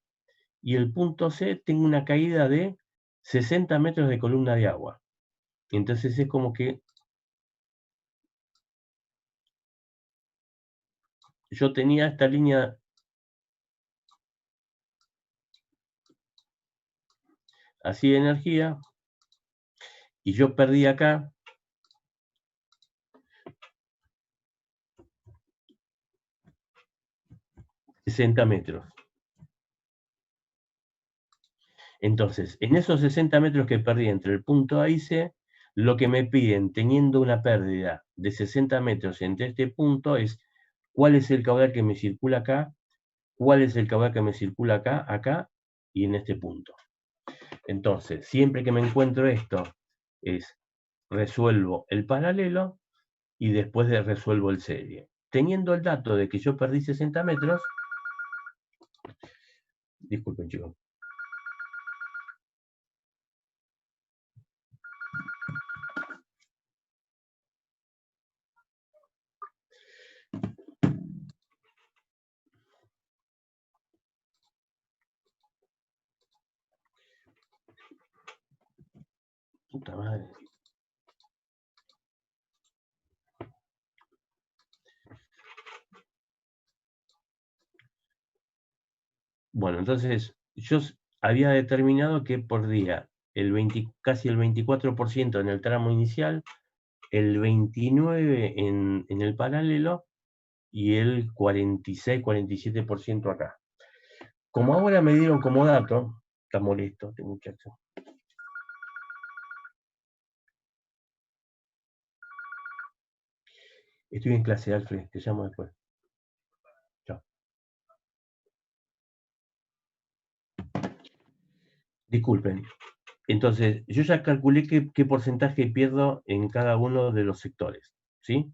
Speaker 1: y el punto C tengo una caída de 60 metros de columna de agua. Entonces es como que yo tenía esta línea así de energía y yo perdí acá 60 metros. Entonces, en esos 60 metros que perdí entre el punto A y C, lo que me piden, teniendo una pérdida de 60 metros entre este punto, es cuál es el caudal que me circula acá, cuál es el caudal que me circula acá, acá y en este punto. Entonces, siempre que me encuentro esto, resuelvo el paralelo y después resuelvo el serie. Teniendo el dato de que yo perdí 60 metros, disculpen chicos, puta madre. Bueno, entonces yo había determinado que perdía casi el 24% en el tramo inicial, el 29% en el paralelo y el 46-47% acá. Como ahora me dieron como dato, está molesto este muchacho. Estoy en clase, Alfred, te llamo después. Chao. Disculpen. Entonces, yo ya calculé qué porcentaje pierdo en cada uno de los sectores, ¿sí?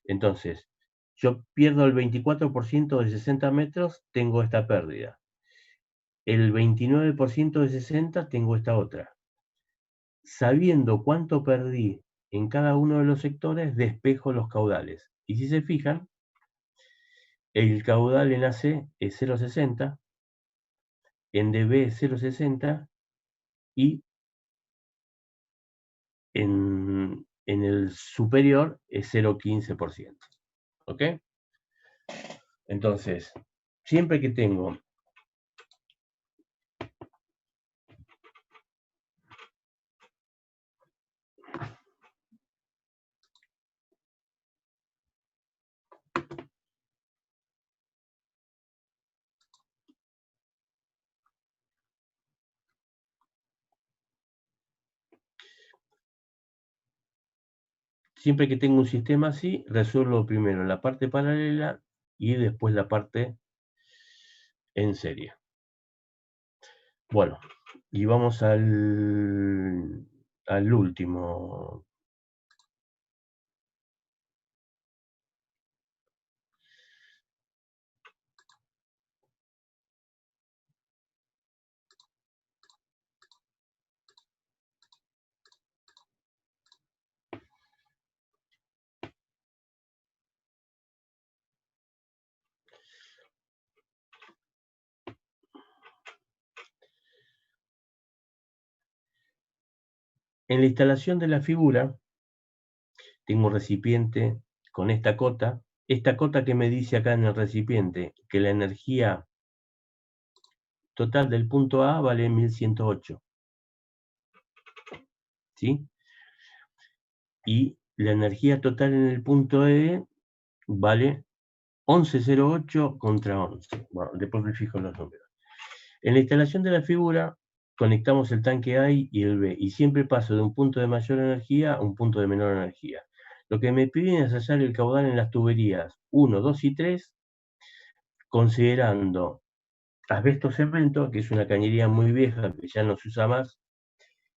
Speaker 1: Entonces, yo pierdo el 24% de 60 metros, tengo esta pérdida. El 29% de 60, tengo esta otra. Sabiendo cuánto perdí en cada uno de los sectores, despejo los caudales. Y si se fijan, el caudal en AC es 0,60, en DB es 0,60 y en el superior es 0,15%. ¿Ok? Entonces, siempre que tengo un sistema así, resuelvo primero la parte paralela y después la parte en serie. Bueno, y vamos al último. En la instalación de la figura, tengo un recipiente con esta cota que me dice acá en el recipiente que la energía total del punto A vale 1108, ¿sí? Y la energía total en el punto E vale 1108 contra 11. Bueno, después me fijo en los números. En la instalación de la figura, conectamos el tanque A y el B, y siempre paso de un punto de mayor energía a un punto de menor energía. Lo que me piden es hallar el caudal en las tuberías 1, 2 y 3, considerando asbesto cemento, que es una cañería muy vieja, que ya no se usa más,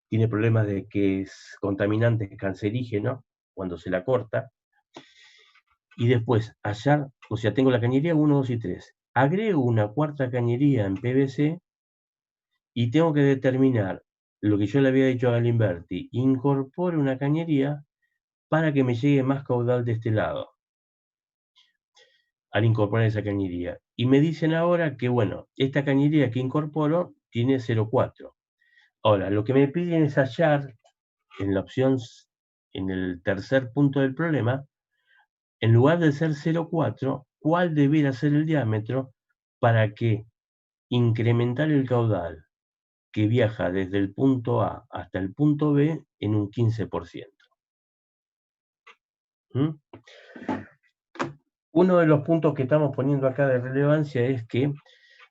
Speaker 1: tiene problemas de que es contaminante, es cancerígeno cuando se la corta, y después hallar, o sea, tengo la cañería 1, 2 y 3, agrego una cuarta cañería en PVC y tengo que determinar lo que yo le había dicho a Galimberti, incorpore una cañería para que me llegue más caudal de este lado, al incorporar esa cañería. Y me dicen ahora que, bueno, esta cañería que incorporo tiene 0,4. Ahora, lo que me piden es hallar en la opción, en el tercer punto del problema, en lugar de ser 0,4, cuál debiera ser el diámetro para que incrementar el caudal que viaja desde el punto A hasta el punto B en un 15%. ¿Mm? Uno de los puntos que estamos poniendo acá de relevancia es que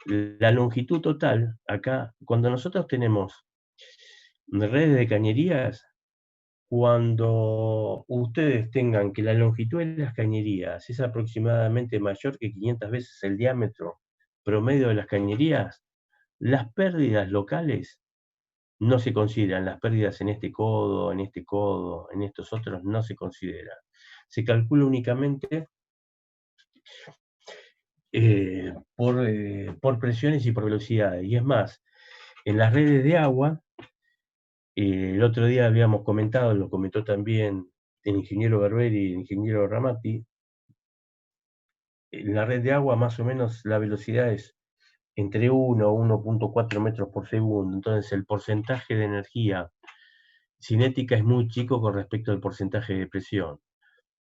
Speaker 1: la longitud total, acá, cuando nosotros tenemos redes de cañerías, cuando ustedes tengan que la longitud de las cañerías es aproximadamente mayor que 500 veces el diámetro promedio de las cañerías, las pérdidas locales no se consideran, las pérdidas en este codo, en estos otros, no se consideran. Se calcula únicamente por presiones y por velocidades. Y es más, en las redes de agua, el otro día habíamos comentado, lo comentó también el ingeniero Berberi y el ingeniero Ramati, en la red de agua más o menos la velocidad es entre 1 o 1.4 metros por segundo. Entonces el porcentaje de energía cinética es muy chico con respecto al porcentaje de presión.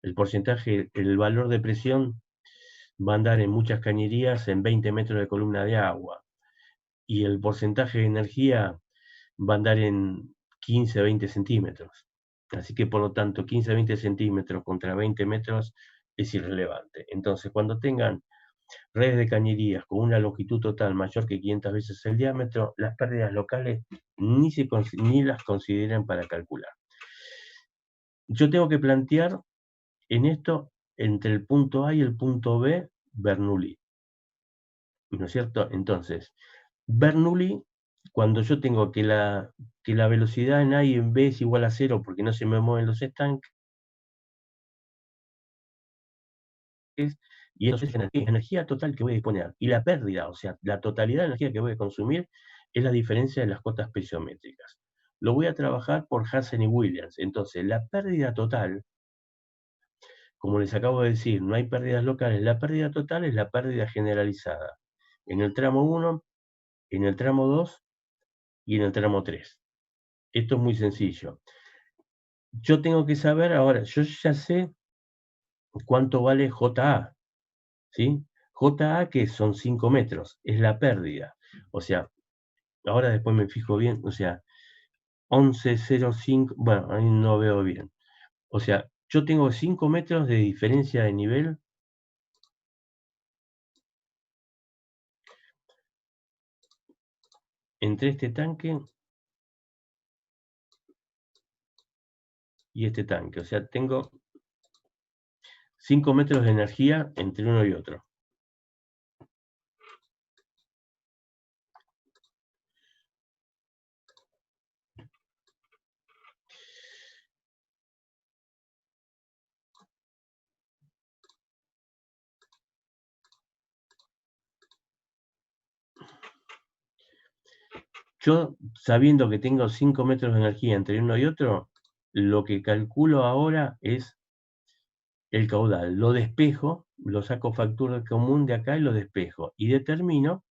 Speaker 1: El valor de presión va a andar en muchas cañerías en 20 metros de columna de agua. Y el porcentaje de energía va a andar en 15 a 20 centímetros. Así que por lo tanto 15 a 20 centímetros contra 20 metros es irrelevante. Entonces cuando tengan redes de cañerías con una longitud total mayor que 500 veces el diámetro, las pérdidas locales ni las consideren para calcular. Yo tengo que plantear en esto entre el punto A y el punto B Bernoulli, ¿no es cierto? Entonces, Bernoulli, cuando yo tengo que la velocidad en A y en B es igual a 0 porque no se me mueven los estanques, y entonces energía total que voy a disponer. Y la pérdida, o sea, la totalidad de energía que voy a consumir es la diferencia de las cotas pesométricas. Lo voy a trabajar por Hansen y Williams. Entonces, la pérdida total, como les acabo de decir, no hay pérdidas locales. La pérdida total es la pérdida generalizada en el tramo 1, en el tramo 2 y en el tramo 3. Esto es muy sencillo. Yo tengo que saber ahora, yo ya sé cuánto vale JA, ¿sí? JA, que son 5 metros, es la pérdida. O sea, ahora después me fijo bien, o sea, 11,05, bueno, ahí no veo bien. O sea, yo tengo 5 metros de diferencia de nivel entre este tanque y este tanque. O sea, tengo 5 metros de energía entre uno y otro. Yo, sabiendo que tengo 5 metros de energía entre uno y otro, lo que calculo ahora es el caudal. Lo despejo, lo saco factura común de acá y lo despejo. Y determino,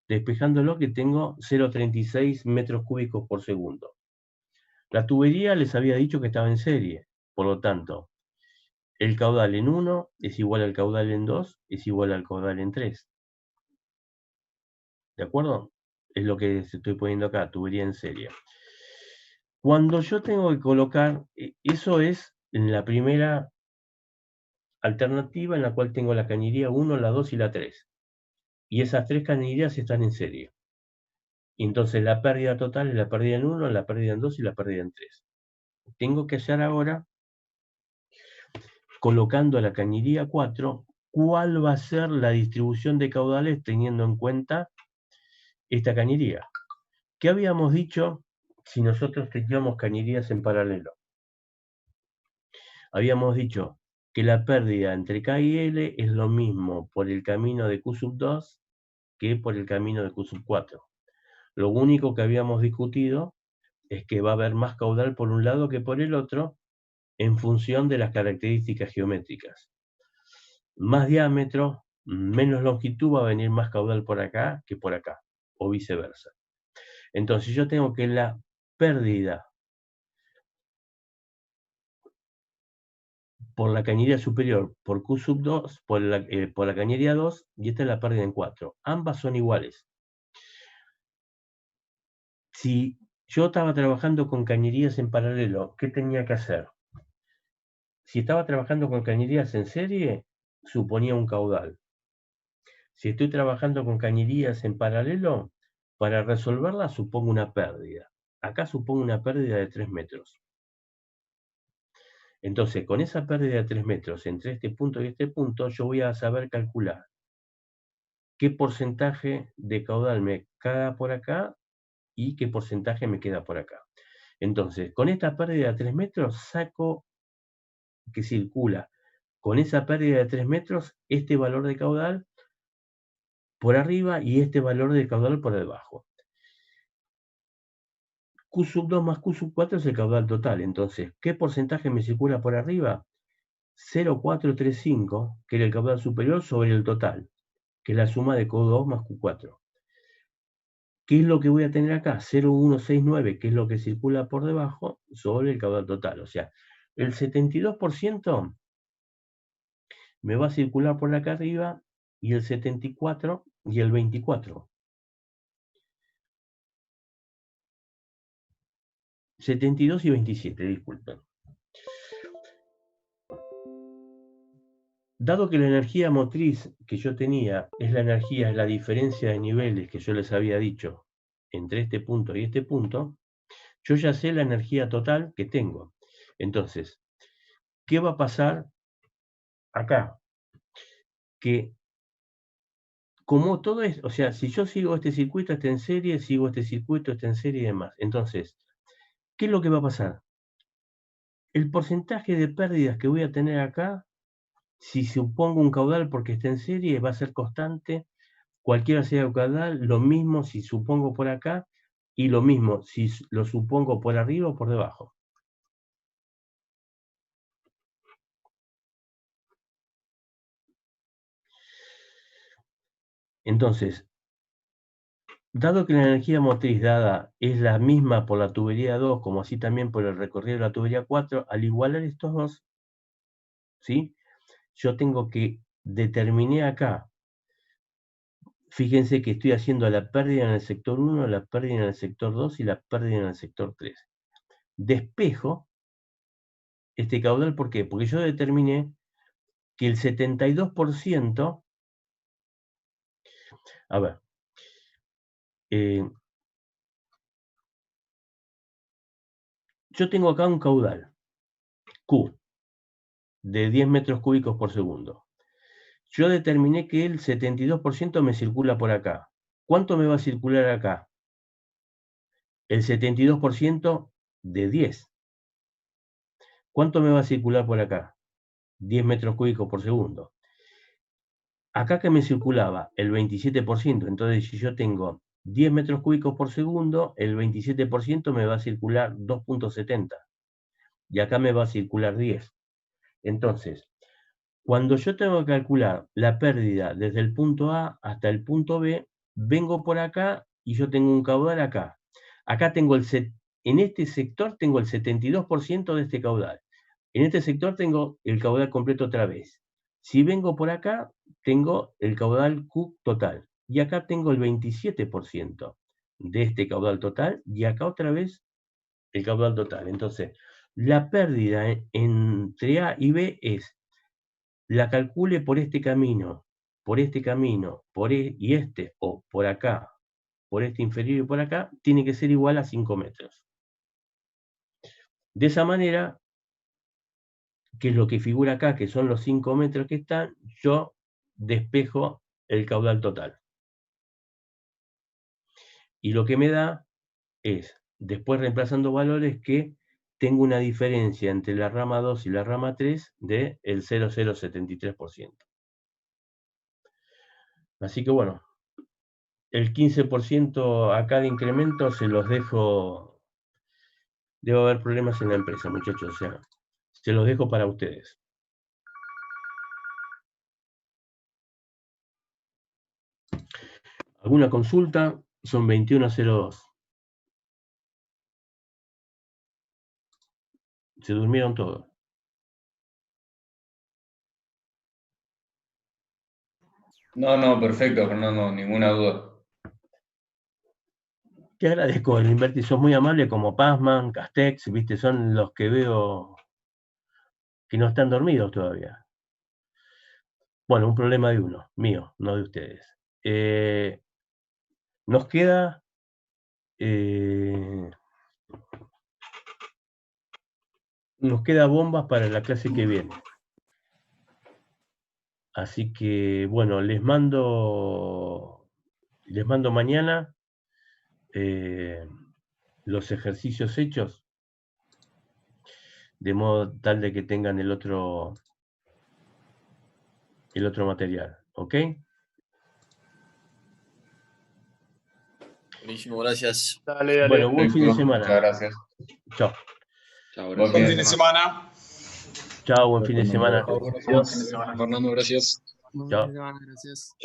Speaker 1: despejándolo, que tengo 0,36 metros cúbicos por segundo. La tubería les había dicho que estaba en serie. Por lo tanto, el caudal en 1 es igual al caudal en 2, es igual al caudal en 3. ¿De acuerdo? Es lo que estoy poniendo acá, tubería en serie. Cuando yo tengo que colocar, eso es en la primera alternativa en la cual tengo la cañería 1, la 2 y la 3. Y esas 3 cañerías están en serie. Y entonces la pérdida total es la pérdida en 1, la pérdida en 2 y la pérdida en 3. Tengo que hallar ahora, colocando la cañería 4, cuál va a ser la distribución de caudales teniendo en cuenta esta cañería. ¿Qué habíamos dicho si nosotros teníamos cañerías en paralelo? Habíamos dicho que la pérdida entre K y L es lo mismo por el camino de Q sub 2 que por el camino de Q sub 4. Lo único que habíamos discutido es que va a haber más caudal por un lado que por el otro en función de las características geométricas. Más diámetro, menos longitud, va a venir más caudal por acá que por acá, o viceversa. Entonces yo tengo que la pérdida por la cañería superior, por Q sub 2, por la cañería 2, y esta es la pérdida en 4. Ambas son iguales. Si yo estaba trabajando con cañerías en paralelo, ¿qué tenía que hacer? Si estaba trabajando con cañerías en serie, suponía un caudal. Si estoy trabajando con cañerías en paralelo, para resolverla supongo una pérdida. Acá supongo una pérdida de 3 metros. Entonces, con esa pérdida de 3 metros entre este punto y este punto, yo voy a saber calcular qué porcentaje de caudal me queda por acá y qué porcentaje me queda por acá. Entonces, con esta pérdida de 3 metros, saco que circula con esa pérdida de 3 metros este valor de caudal por arriba y este valor de caudal por debajo. Q sub 2 más Q sub 4 es el caudal total. Entonces, ¿qué porcentaje me circula por arriba? 0,435, que era el caudal superior, sobre el total, que es la suma de Q2 más Q4. ¿Qué es lo que voy a tener acá? 0,169, que es lo que circula por debajo, sobre el caudal total. O sea, el 72% me va a circular por acá arriba y el 74 y el 24. 72 y 27, disculpen. Dado que la energía motriz que yo tenía es la diferencia de niveles que yo les había dicho entre este punto y este punto, yo ya sé la energía total que tengo. Entonces, ¿qué va a pasar acá? Que como todo es, o sea, si yo sigo este circuito, está en serie, sigo este circuito, está en serie y demás. Entonces, ¿qué es lo que va a pasar? El porcentaje de pérdidas que voy a tener acá, si supongo un caudal porque está en serie, va a ser constante, cualquiera sea el caudal, lo mismo si supongo por acá, y lo mismo si lo supongo por arriba o por debajo. Entonces, dado que la energía motriz dada es la misma por la tubería 2, como así también por el recorrido de la tubería 4, al igualar estos dos, ¿sí? Yo tengo que determinar acá fíjense que estoy haciendo la pérdida en el sector 1, la pérdida en el sector 2 y la pérdida en el sector 3. Despejo este caudal, ¿por qué? Porque yo determiné que el 72%, a ver, yo tengo acá un caudal, Q, de 10 metros cúbicos por segundo. Yo determiné que el 72% me circula por acá. ¿Cuánto me va a circular acá? El 72% de 10. ¿Cuánto me va a circular por acá? 10 metros cúbicos por segundo. Acá que me circulaba el 27%, entonces si yo tengo 10 metros cúbicos por segundo, el 27% me va a circular 2.70. Y acá me va a circular 10. Entonces, cuando yo tengo que calcular la pérdida desde el punto A hasta el punto B, vengo por acá y yo tengo un caudal acá. Acá tengo en este sector tengo el 72% de este caudal. En este sector tengo el caudal completo otra vez. Si vengo por acá, tengo el caudal Q total. Y acá tengo el 27% de este caudal total. Y acá otra vez el caudal total. Entonces, la pérdida entre A y B es, la calcule por este camino, y este, o por acá, por este inferior y por acá, tiene que ser igual a 5 metros. De esa manera, que es lo que figura acá, que son los 5 metros que están, yo despejo el caudal total. Y lo que me da es, después reemplazando valores, que tengo una diferencia entre la rama 2 y la rama 3 del 0,073%. Así que bueno, el 15% acá de incremento se los dejo. Debe haber problemas en la empresa, muchachos, o sea, se los dejo para ustedes. ¿Alguna consulta? Son 21:02. Se durmieron todos.
Speaker 4: No, perfecto, Fernando, ninguna duda.
Speaker 1: Te agradezco, Limberti, sos muy amable, como Pazman, Castex, viste, son los que veo que no están dormidos todavía. Bueno, un problema de uno, mío, no de ustedes. Nos queda bombas para la clase que viene. Así que, bueno, les mando mañana los ejercicios hechos, de modo tal de que tengan el otro material, ¿ok?
Speaker 6: Buenísimo, gracias.
Speaker 7: Dale.
Speaker 1: Bueno, buen fin de
Speaker 4: Perfecto,
Speaker 1: semana.
Speaker 4: muchas gracias.
Speaker 1: Chao.
Speaker 6: Chao,
Speaker 4: Buen
Speaker 6: gracias.
Speaker 4: fin de semana.
Speaker 1: Chao, buen fin de semana.
Speaker 6: Chao, Fernando, gracias.
Speaker 1: Chao.
Speaker 8: Gracias.